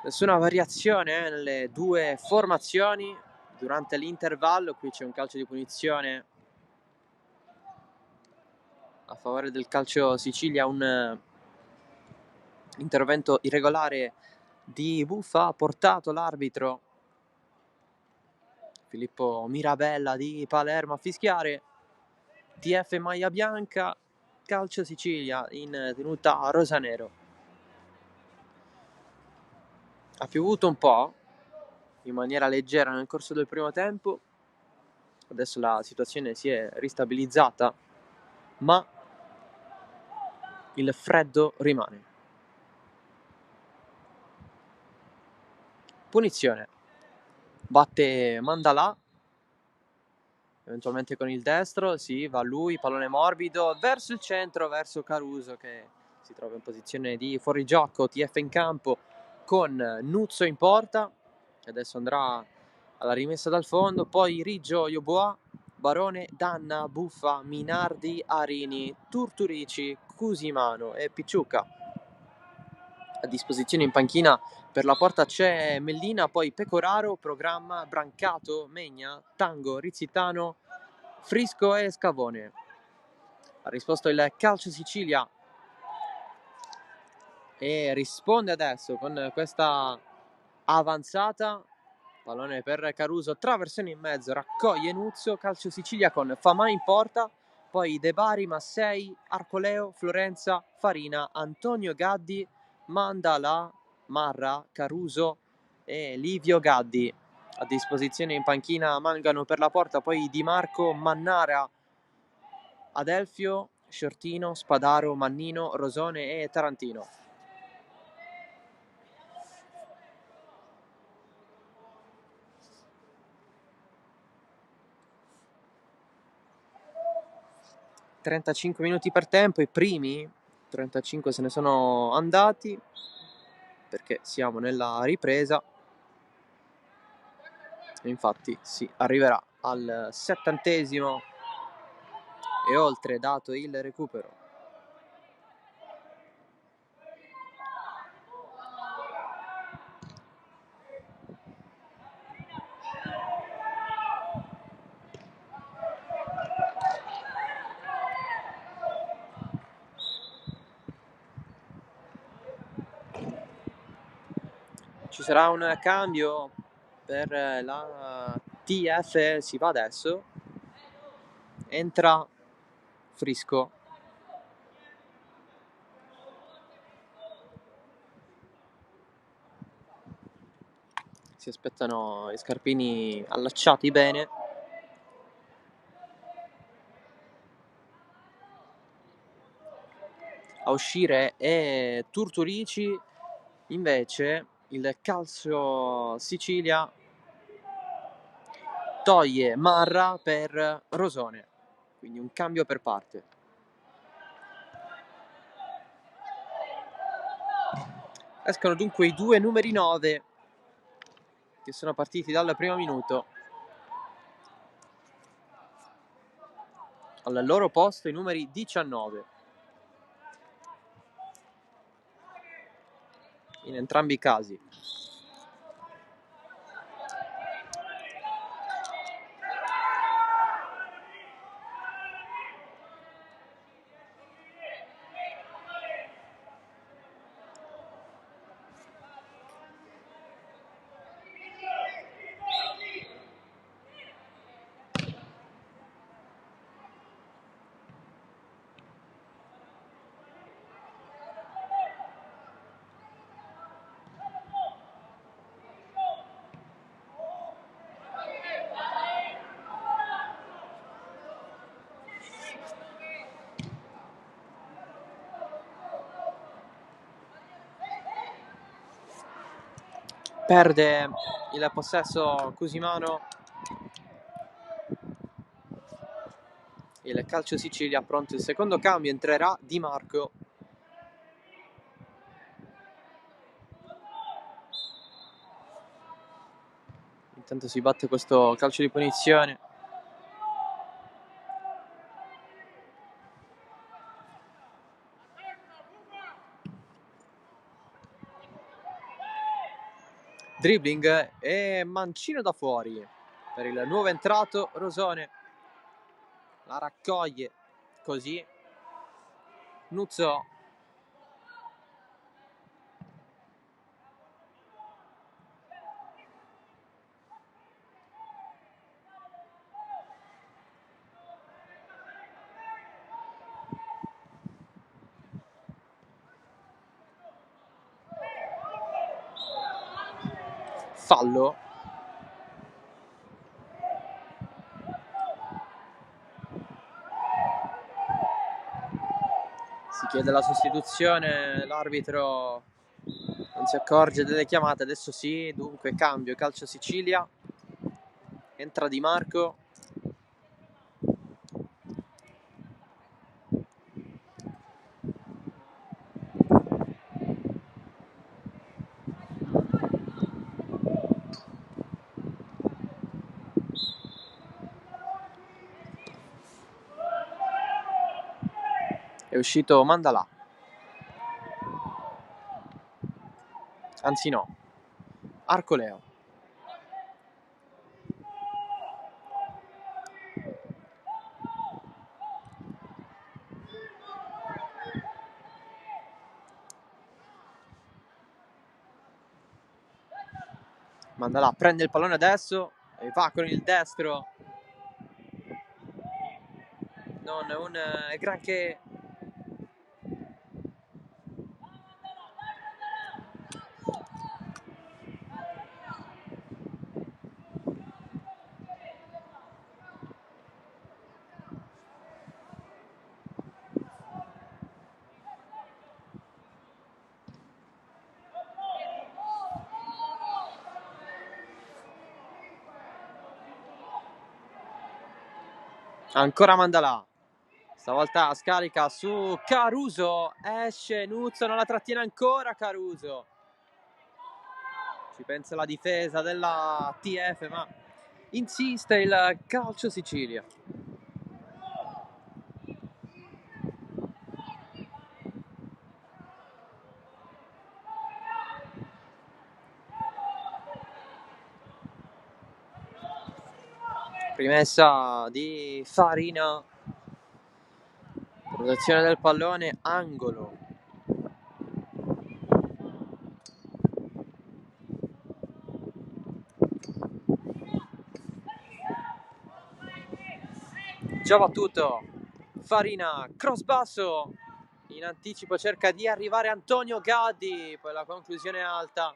Nessuna variazione nelle due formazioni durante l'intervallo. Qui c'è un calcio di punizione a favore del Calcio Sicilia, un intervento irregolare di Buffa ha portato l'arbitro Filippo Mirabella di Palermo a fischiare. TF maglia bianca, Calcio Sicilia in tenuta rosanero. Ha piovuto un po' in maniera leggera nel corso del primo tempo, adesso la situazione si è ristabilizzata, ma il freddo rimane. Punizione, batte Mandalà, eventualmente con il destro, sì, va lui, pallone morbido verso il centro, verso Caruso che si trova in posizione di fuorigioco. TF in campo con Nuzzo in porta, che adesso andrà alla rimessa dal fondo, poi Riggio, Ioboa, Barone, Danna, Buffa, Minardi, Arini, Turturici, Cusimano e Picciucca. A disposizione in panchina per la porta c'è Mellina, poi Pecoraro, Programma, Brancato, Megna, Tango, Rizzitano, Frisco e Scavone. Ha risposto il Calcio Sicilia e risponde adesso con questa avanzata. Pallone per Caruso, traversone in mezzo, raccoglie Nuzio. Calcio Sicilia con Famà in porta, poi De Bari, Massei, Arcoleo, Florenza, Farina, Antonio Gaddi, Mandala, Marra, Caruso e Livio Gaddi. A disposizione in panchina Mangano per la porta, poi Di Marco, Mannara, Adelfio, Sciortino, Spadaro, Mannino, Rosone e Tarantino. ...35 minuti per tempo, i primi 35 se ne sono andati perché siamo nella ripresa e infatti si arriverà al 70° e oltre, dato il recupero. Ci sarà un cambio per la TF, si va adesso, entra Frisco. Si aspettano i scarpini allacciati bene. A uscire è Turturici, invece il Calcio Sicilia toglie Marra per Rosone, quindi un cambio per parte. Escono dunque i due numeri 9 che sono partiti dal primo minuto. Al loro posto i numeri 19. In entrambi i casi. Perde il possesso Cusimano. Il calcio Sicilia, pronto il secondo cambio, entrerà Di Marco. Intanto si batte questo calcio di punizione. Dribbling e mancino da fuori per il nuovo entrato Rosone. La raccoglie così Nuzzo. Fallo. Si chiede la sostituzione, l'arbitro non si accorge delle chiamate, adesso sì, dunque cambio, calcio Sicilia. Entra Di Marco. È uscito Mandalà. Anzi no, Arcoleo. Mandalà prende il pallone adesso e va con il destro. Non un granché. Ancora Mandalà. Stavolta scarica su Caruso. Esce Nuzzo, non la trattiene ancora Caruso. Ci pensa la difesa della TF, ma insiste il calcio Sicilia. Rimessa di Farina. Protezione del pallone, angolo. Già battuto. Farina, cross basso. In anticipo cerca di arrivare Antonio Gaddi. Poi la conclusione alta.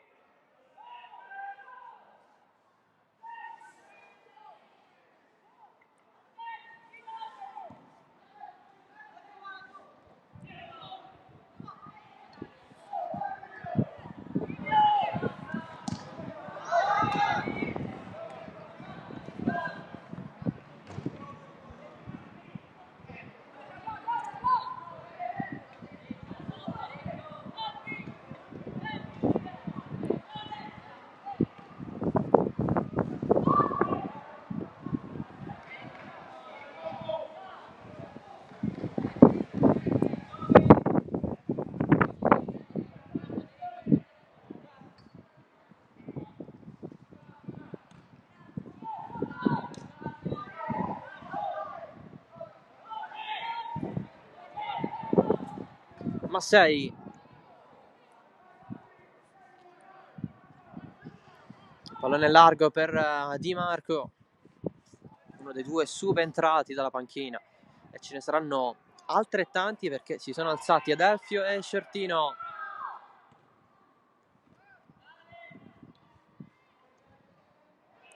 Massei. Pallone largo per Di Marco, uno dei due subentrati dalla panchina, e ce ne saranno altrettanti perché si sono alzati Adelfio e Scertino.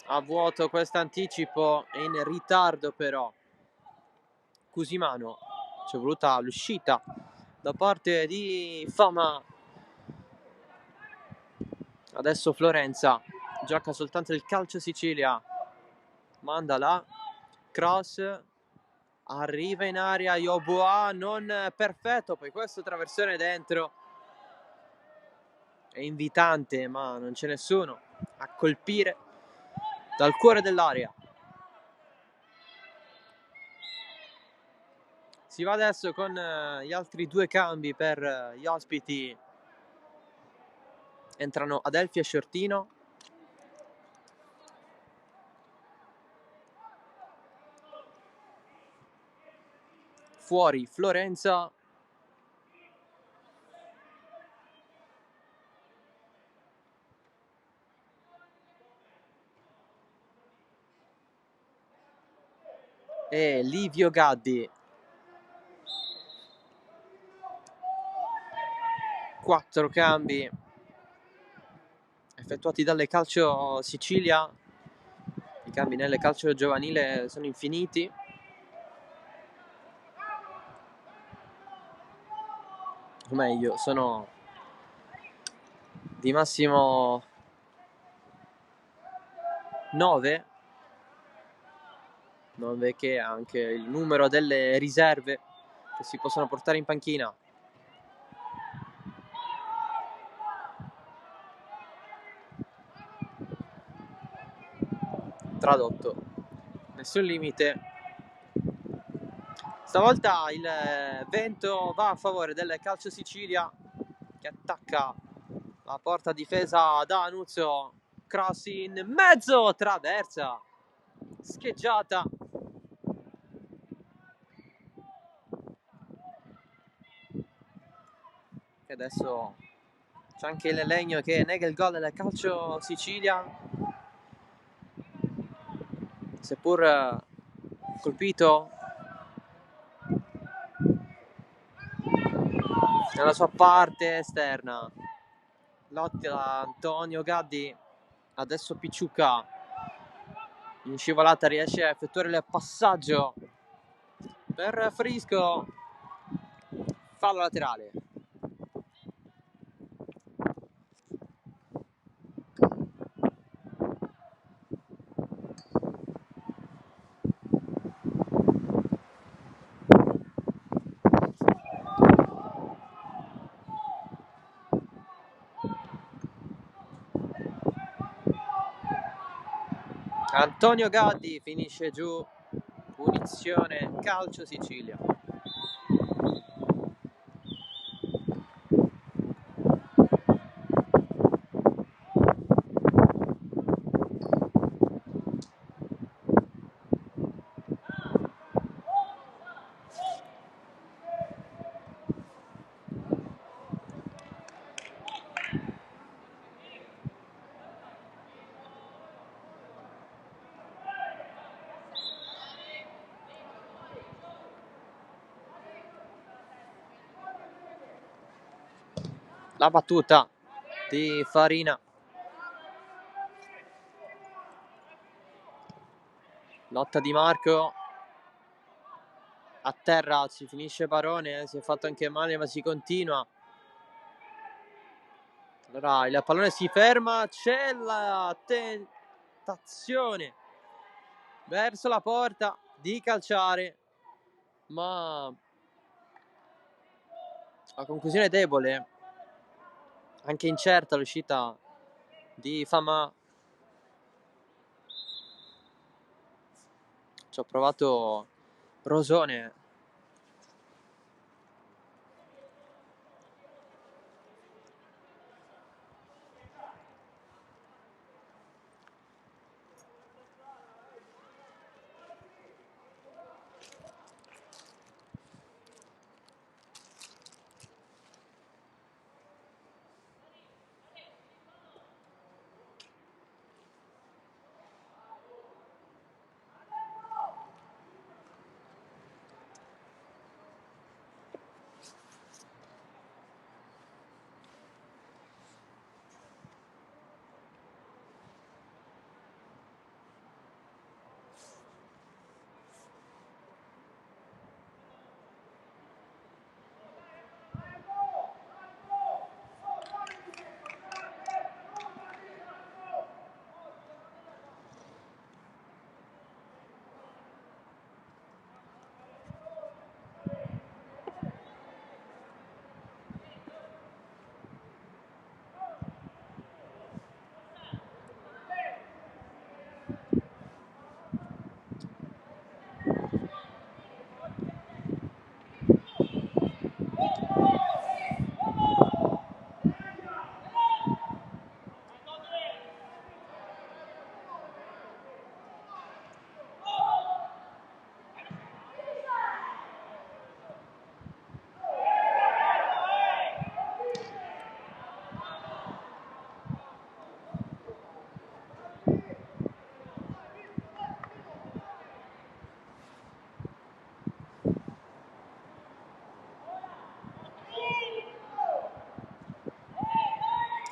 A vuoto questo anticipo, in ritardo però Cusimano. C'è voluta l'uscita da parte di Fama. Adesso Florenza gioca soltanto il calcio Sicilia, manda la cross, arriva in aria Yeboah, non perfetto, poi questo traversone dentro è invitante, ma non c'è nessuno a colpire dal cuore dell'area. Si va adesso con gli altri 2 cambi per gli ospiti. Entrano Adelphi e Shortino. Fuori Florenza. E Livio Gaddi. 4 cambi effettuati dalle Calcio Sicilia. I cambi nelle calcio giovanile sono infiniti. O meglio, sono di massimo 9. 9 che è anche il numero delle riserve che si possono portare in panchina. Tradotto, nessun limite. Stavolta il vento va a favore del Calcio Sicilia, che attacca la porta difesa da Anuzio. Cross in mezzo, traversa, scheggiata. E adesso c'è anche il Legno che nega il gol del Calcio Sicilia, seppur colpito nella sua parte esterna. Lotta Antonio Gaddi, adesso Picciucca in scivolata riesce a effettuare il passaggio per Frisco, fallo laterale. Antonio Gaddi finisce giù, punizione Calcio Sicilia. La battuta di Farina. Lotta di Marco. A terra si finisce Barone, si è fatto anche male ma si continua. Allora il pallone si ferma, c'è la tentazione verso la porta di calciare, ma la conclusione è debole, anche incerta l'uscita di Fama. Ci ha provato Rosone.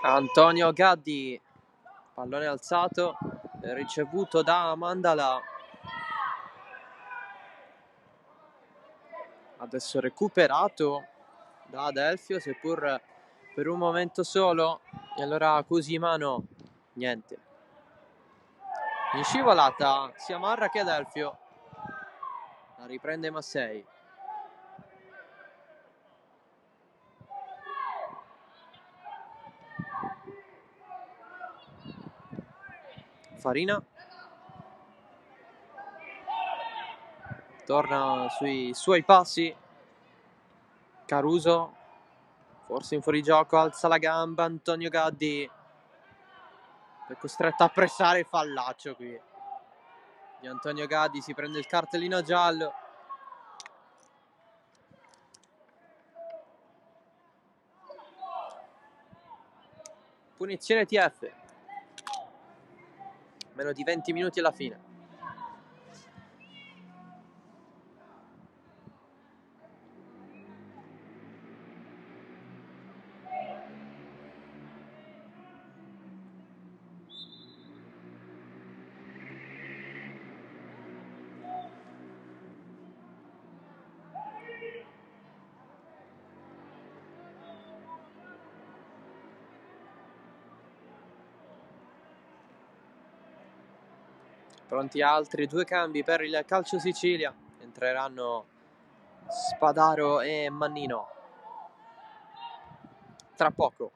Antonio Gaddi, pallone alzato, ricevuto da Mandala. Adesso recuperato da Adelfio, seppur per un momento solo. E allora Cusimano, niente. In scivolata sia Marra che Adelfio. La riprende Massei. Farina torna sui suoi passi. Caruso, forse in fuorigioco, alza la gamba. Antonio Gaddi è costretto a pressare, fallaccio qui di Antonio Gaddi, si prende il cartellino giallo. Punizione TF. Meno di 20 minuti alla fine. Pronti altri 2 cambi per il Calcio Sicilia. Entreranno Spadaro e Mannino tra poco.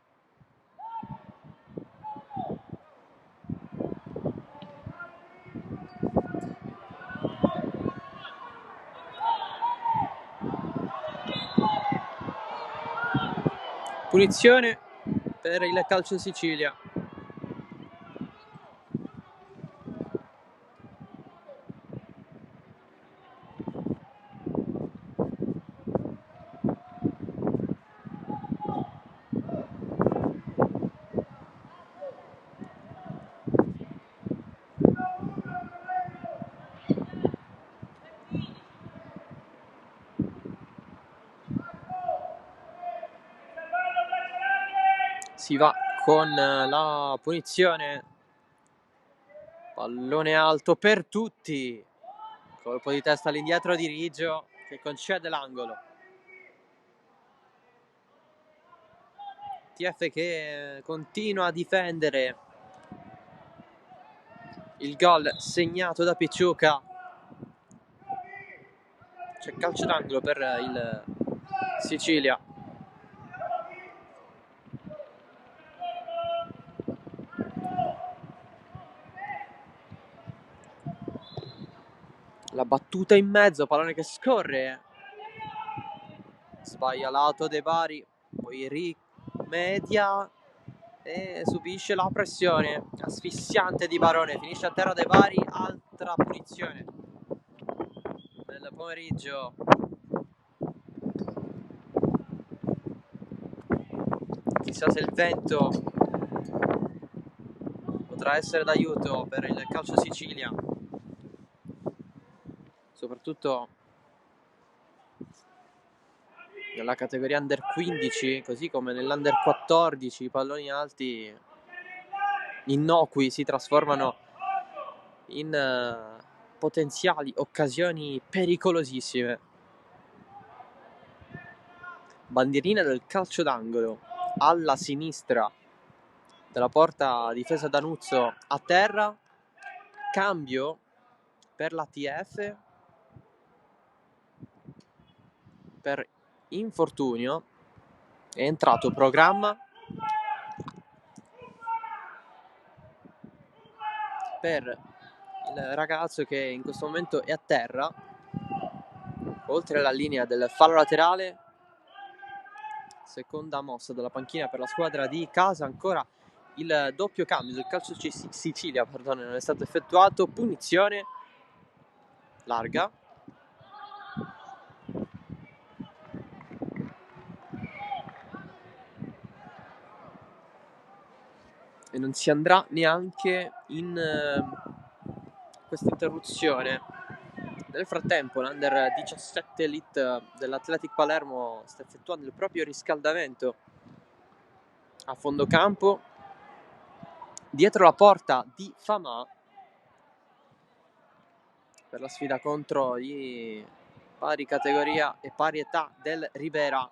Punizione per il Calcio Sicilia. Si va con la punizione. Pallone alto per tutti. Colpo di testa all'indietro di Riggio che concede l'angolo. TF che continua a difendere il gol segnato da Picciuca. C'è calcio d'angolo per il Sicilia. La battuta in mezzo, pallone che scorre. Sbaglia lato De Bari, poi rimedia e subisce la pressione asfissiante di Barone. Finisce a terra De Bari, altra punizione nel pomeriggio. Chissà se il vento potrà essere d'aiuto per il Calcio Sicilia, soprattutto nella categoria Under 15, così come nell'Under 14. I palloni alti innocui si trasformano in potenziali occasioni pericolosissime. Bandierina del calcio d'angolo alla sinistra della porta difesa da Nuzzo, a terra. Cambio per la TF per infortunio. È entrato Programma per il ragazzo che in questo momento è a terra oltre la linea del fallo laterale. Seconda mossa della panchina per la squadra di casa. Ancora il doppio cambio del Calcio Sicilia, non è stato effettuato. Punizione larga. E non si andrà neanche in questa interruzione. Nel frattempo l'Under 17 Elite dell'Athletic Palermo sta effettuando il proprio riscaldamento a fondo campo, dietro la porta di Famà, per la sfida contro i pari categoria e pari età del Ribera.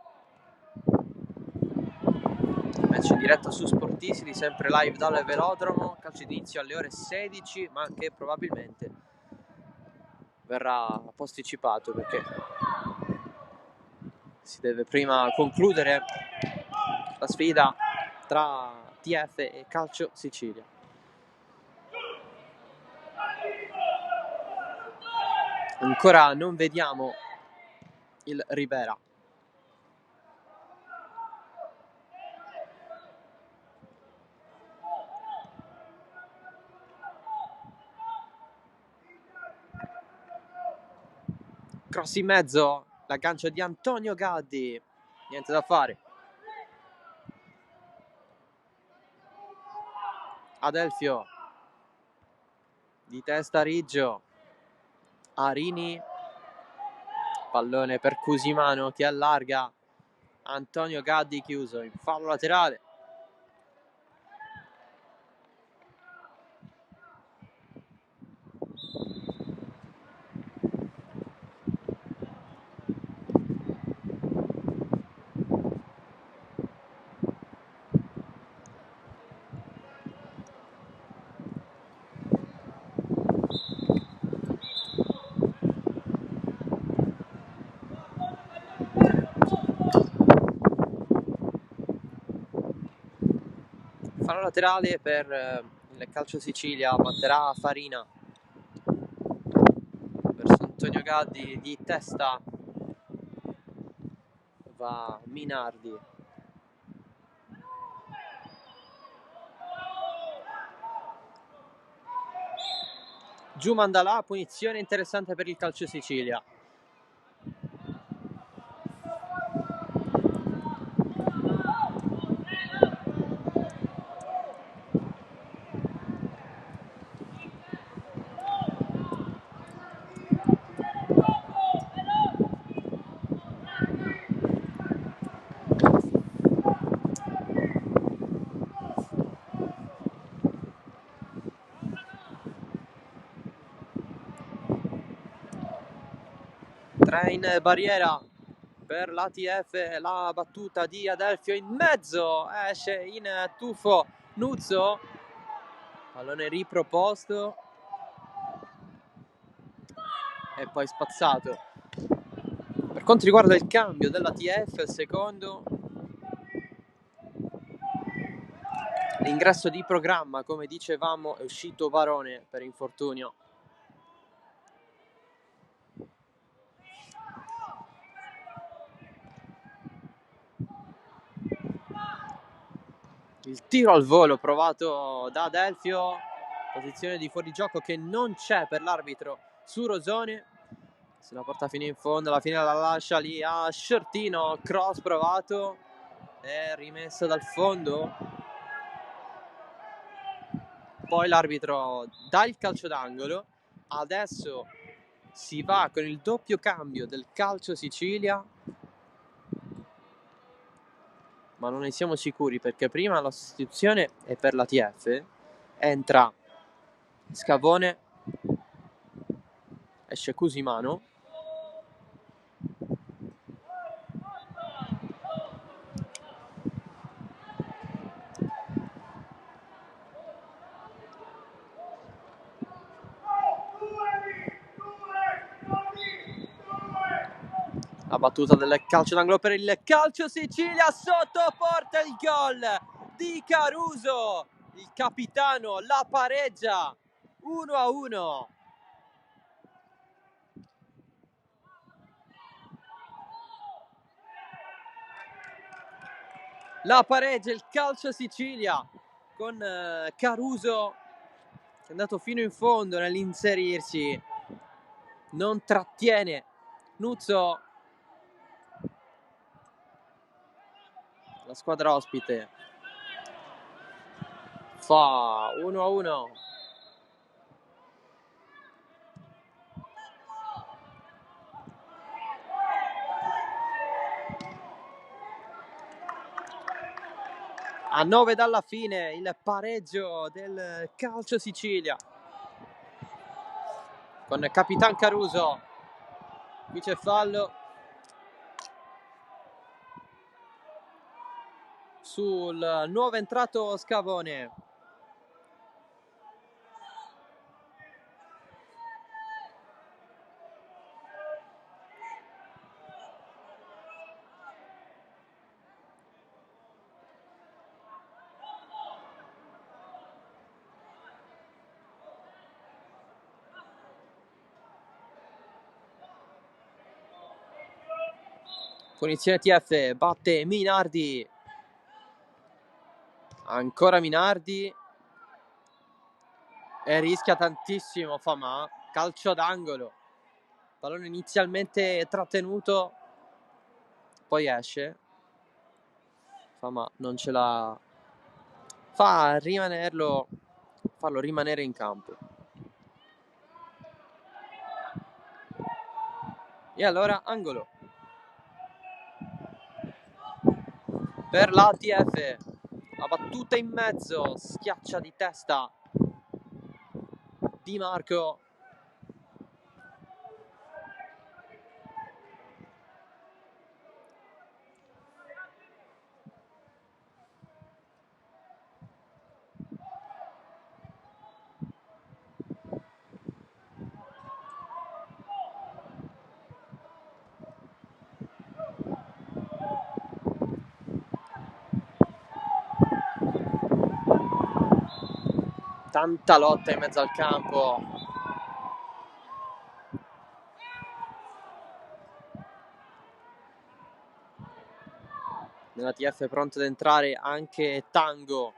Match in diretta su Sportisili, sempre live dal velodromo, calcio d'inizio alle ore 16, ma che probabilmente verrà posticipato perché si deve prima concludere la sfida tra TF e Calcio Sicilia. Ancora non vediamo il Ribera. Cross in mezzo, l'aggancio di Antonio Gaddi, niente da fare. Adelfio, di testa Riggio, Arini, pallone per Cusimano che allarga, Antonio Gaddi chiuso in fallo laterale. Fallo laterale per il Calcio Sicilia, batterà Farina verso Antonio Gaddi, di testa va Minardi. Giù Mandalà, punizione interessante per il Calcio Sicilia. Tre in barriera per l'ATF, la battuta di Adelfio in mezzo, esce in tuffo Nuzzo, pallone riproposto e poi spazzato. Per quanto riguarda il cambio dell'ATF, il secondo, l'ingresso di programma, come dicevamo, è uscito Varone per infortunio. Il tiro al volo provato da Adelfio, posizione di fuorigioco che non c'è per l'arbitro su Rosone. Se la porta fino in fondo, alla fine la lascia lì a Sciortino, cross provato e rimessa dal fondo. Poi l'arbitro dà il calcio d'angolo. Adesso si va con il doppio cambio del Calcio Sicilia, ma non ne siamo sicuri perché prima la sostituzione è per la TF, entra Scavone, esce Cusimano, la battuta del calcio d'angolo per il Calcio Sicilia, sotto porta il gol di Caruso, il capitano la pareggia 1-1. La pareggia il Calcio Sicilia con Caruso che è andato fino in fondo nell'inserirsi, non trattiene Nuzzo. La squadra ospite fa 1-1. A 9 dalla fine il pareggio del Calcio Sicilia con Capitan Caruso. Qui c'è fallo sul nuovo entrato Scavone. Punizione TF, batte Minardi. Ancora Minardi. E rischia tantissimo Famà. Calcio d'angolo. Pallone inizialmente trattenuto, poi esce. Famà non ce la fa farlo rimanere in campo. E allora angolo per l'ATF. La battuta in mezzo, schiaccia di testa Di Marco. Tanta lotta in mezzo al campo. Nella TF pronto ad entrare anche Tango.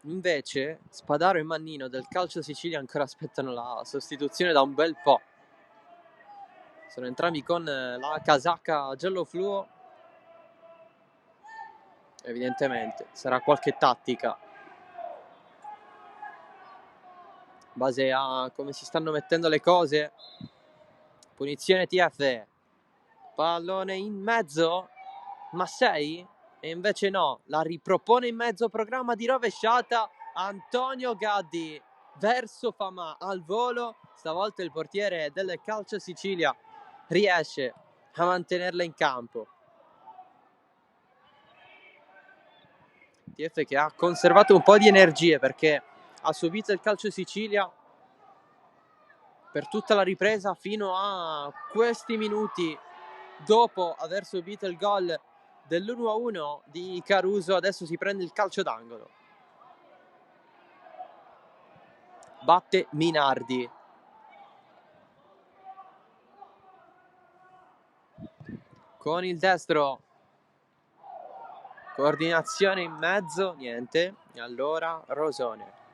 Invece Spadaro e Mannino del Calcio Sicilia ancora aspettano la sostituzione da un bel po'. Sono entrambi con la casacca giallo fluo. Evidentemente sarà qualche tattica in base a come si stanno mettendo le cose. Punizione TF. Pallone in mezzo. Massei? E invece no, la ripropone in mezzo, programma di rovesciata. Antonio Gaddi verso Famà al volo. Stavolta il portiere del Calcio Sicilia riesce a mantenerla in campo. TF che ha conservato un po' di energie perché ha subito il Calcio Sicilia per tutta la ripresa fino a questi minuti dopo aver subito il gol dell'1-1 di Caruso. Adesso si prende il calcio d'angolo. Batte Minardi. Con il destro. Coordinazione in mezzo, niente. E allora Rosone.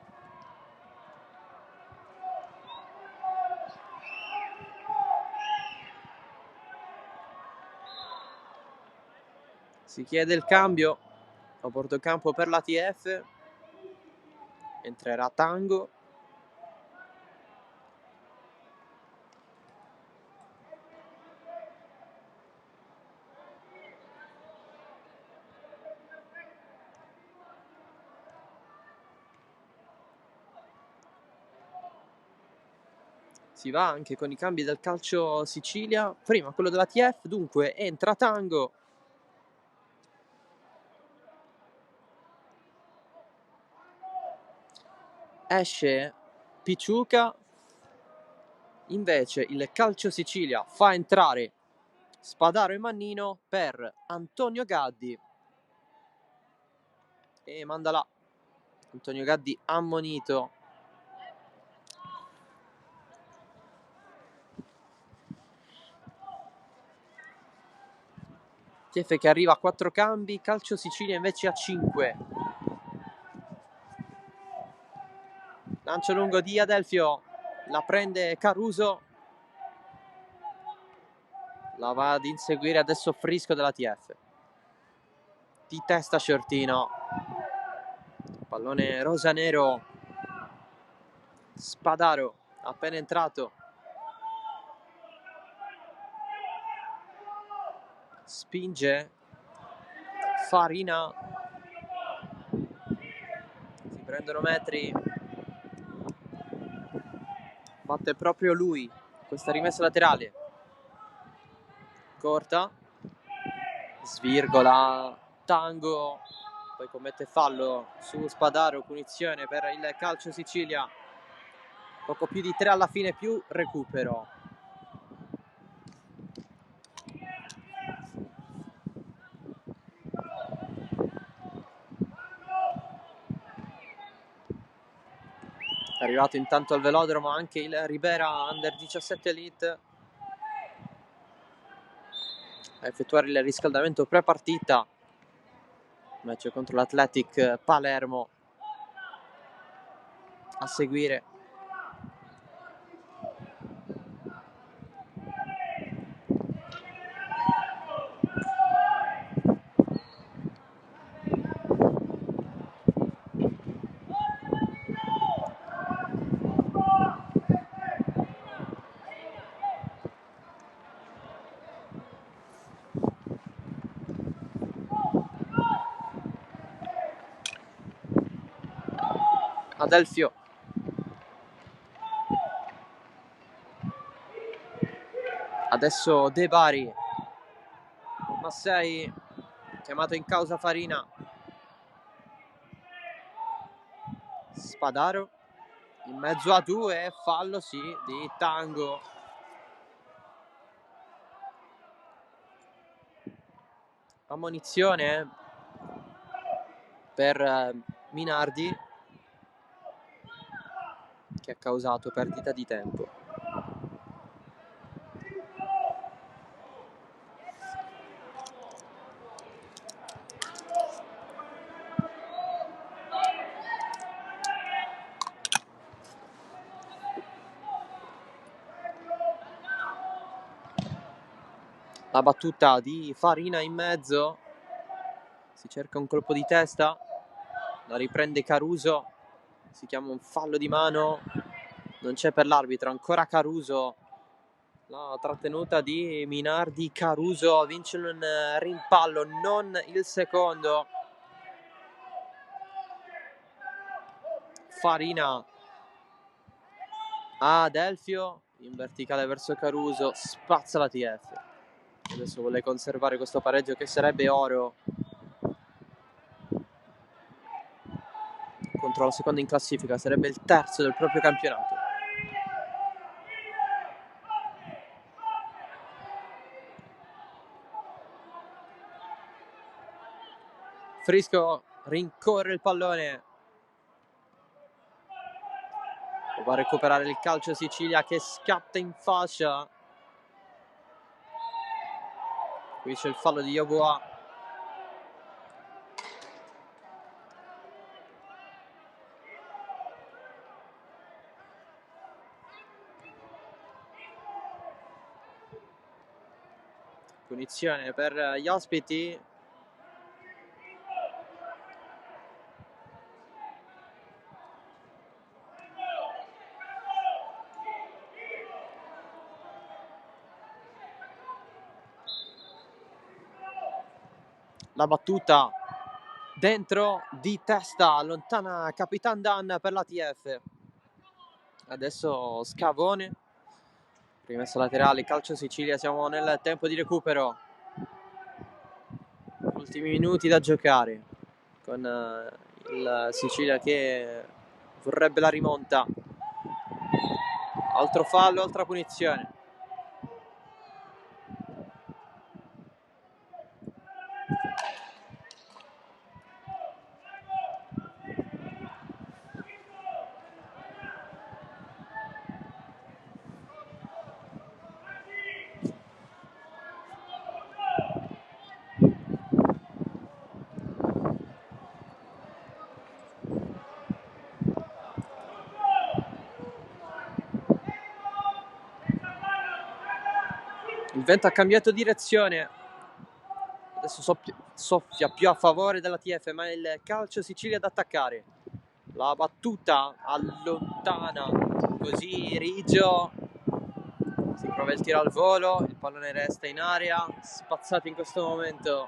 Si chiede il cambio a bortocampo per la TF. Entrerà Tango. Si va anche con i cambi del Calcio Sicilia. Prima quello della TF, dunque entra Tango. Esce Picciuca. Invece il Calcio Sicilia fa entrare Spadaro e Mannino per Antonio Gaddi. E manda là. Antonio Gaddi ammonito. TF che arriva a 4 cambi, Calcio Sicilia invece a 5. Lancio lungo di Adelfio, la prende Caruso. La va ad inseguire adesso Frisco della TF. Di testa Ciortino. Pallone rosanero. Spadaro appena entrato. Spinge Farina. prendono metri, batte proprio lui questa rimessa laterale corta, svirgola Tango, poi commette fallo su Spadaro, punizione per il Calcio Sicilia, poco più di 3 alla fine più recupero. È arrivato intanto al velodromo anche il Ribera Under 17 Elite a effettuare il riscaldamento pre-partita, match contro l'Athletic Palermo a seguire. Adelfio, adesso De Bari, Massei, chiamato in causa Farina, Spadaro in mezzo a due, fallo sì di Tango. Ammonizione per Minardi, che ha causato perdita di tempo. La battuta di Farina in mezzo, si cerca un colpo di testa, la riprende Caruso, si chiama un fallo di mano, non c'è per l'arbitro, ancora Caruso, la trattenuta di Minardi. Caruso vince un rimpallo, non il secondo. Farina a Adelfio, in verticale verso Caruso, spazza la TF. Adesso vuole conservare questo pareggio che sarebbe oro contro la seconda in classifica, sarebbe il terzo del proprio campionato. Frisco rincorre il pallone, va a recuperare il Calcio Sicilia che scatta in fascia. Qui c'è il fallo di Yeboah. Punizione per gli ospiti. La battuta dentro di testa, allontana Capitan Dan per la TF. Adesso Scavone, rimessa laterale, Calcio Sicilia, siamo nel tempo di recupero. Ultimi minuti da giocare con il Sicilia che vorrebbe la rimonta. Altro fallo, altra punizione. Il vento ha cambiato direzione, adesso soffia più a favore della TF, ma è il Calcio Sicilia ad attaccare. La battuta allontana così Rigio, si prova il tiro al volo, il pallone resta in aria, spazzato in questo momento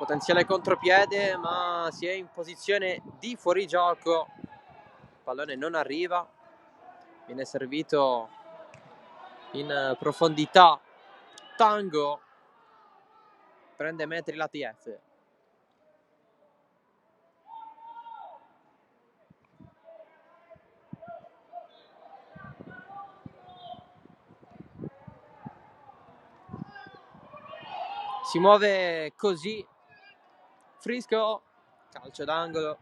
Potenziale contropiede, ma si è in posizione di fuorigioco. Il pallone non arriva, viene servito in profondità. Tango prende metri la TF. Si muove così Frisco, calcio d'angolo.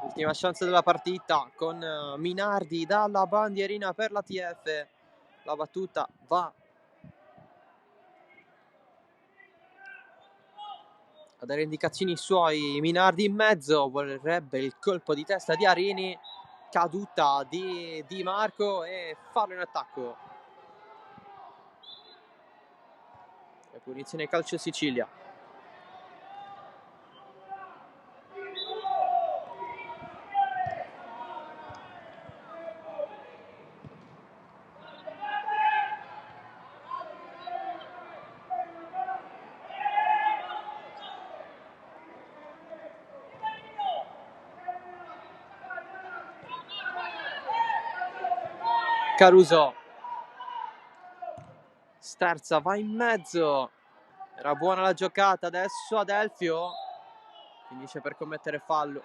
Ultima chance della partita con Minardi dalla bandierina per la TF. La battuta va a dare indicazioni suoi. Minardi in mezzo, vorrebbe il colpo di testa di Arini. Caduta di Di Marco e fallo in attacco. E punizione calcio Sicilia. Caruso, sterza, va in mezzo, era buona la giocata, adesso Adelfio finisce per commettere fallo,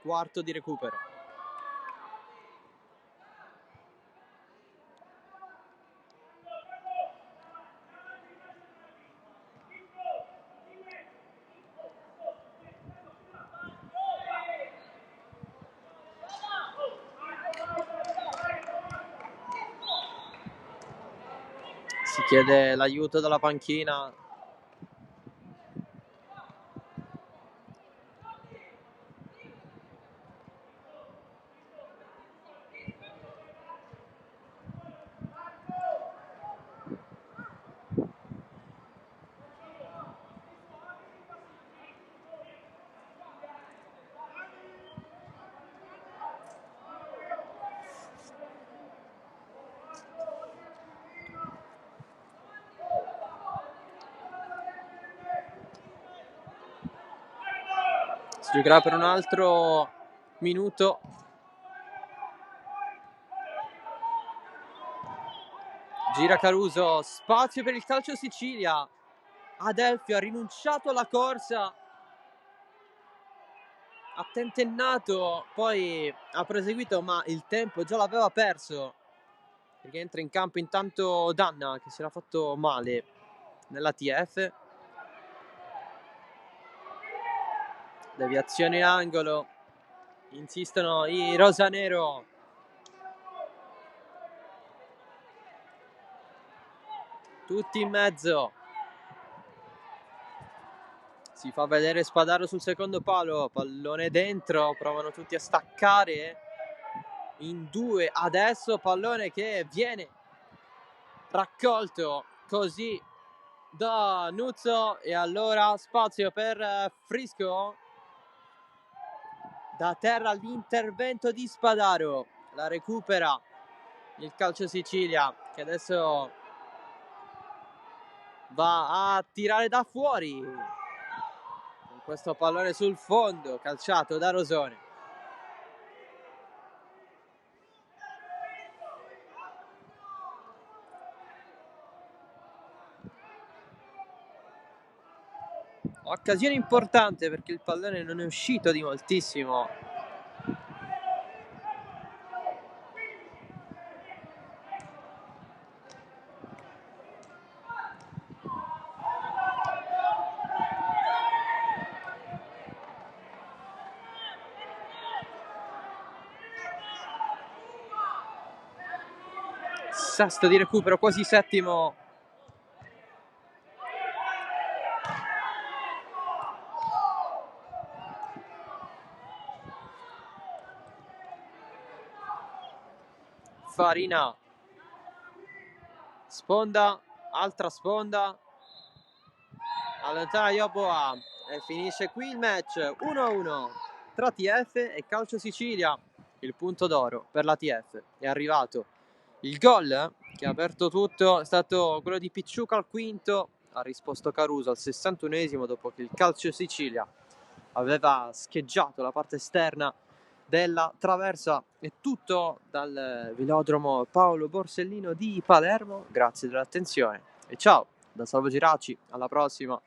quarto di recupero. Si chiede l'aiuto dalla panchina. Si giocherà per un altro minuto. Gira Caruso, spazio per il calcio Sicilia. Adelfio ha rinunciato alla corsa, ha tentennato, poi ha proseguito, ma il tempo già l'aveva perso, perché entra in campo intanto Danna, che si era fatto male nella TF. Deviazione in angolo, insistono i rosanero. Tutti in mezzo. Si fa vedere Spadaro sul secondo palo, pallone dentro, provano tutti a staccare in due. Adesso pallone che viene raccolto così da Nuzzo, e allora spazio per Frisco. Da terra l'intervento di Spadaro, la recupera il calcio Sicilia, che adesso va a tirare da fuori con questo pallone sul fondo, calciato da Rosone. Occasione importante perché il pallone non è uscito di moltissimo. Sesto di recupero, quasi settimo. Farina, sponda, altra sponda, allontana Yoboa e finisce qui il match 1-1 tra TF e Calcio Sicilia. il punto d'oro per l'ATF. È arrivato il gol che ha aperto tutto, è stato quello di Picciuca al quinto, ha risposto Caruso al 61esimo dopo che il Calcio Sicilia aveva scheggiato la parte esterna della traversa. È tutto dal velodromo Paolo Borsellino di Palermo, grazie dell'attenzione e ciao da Salvo Geraci, alla prossima.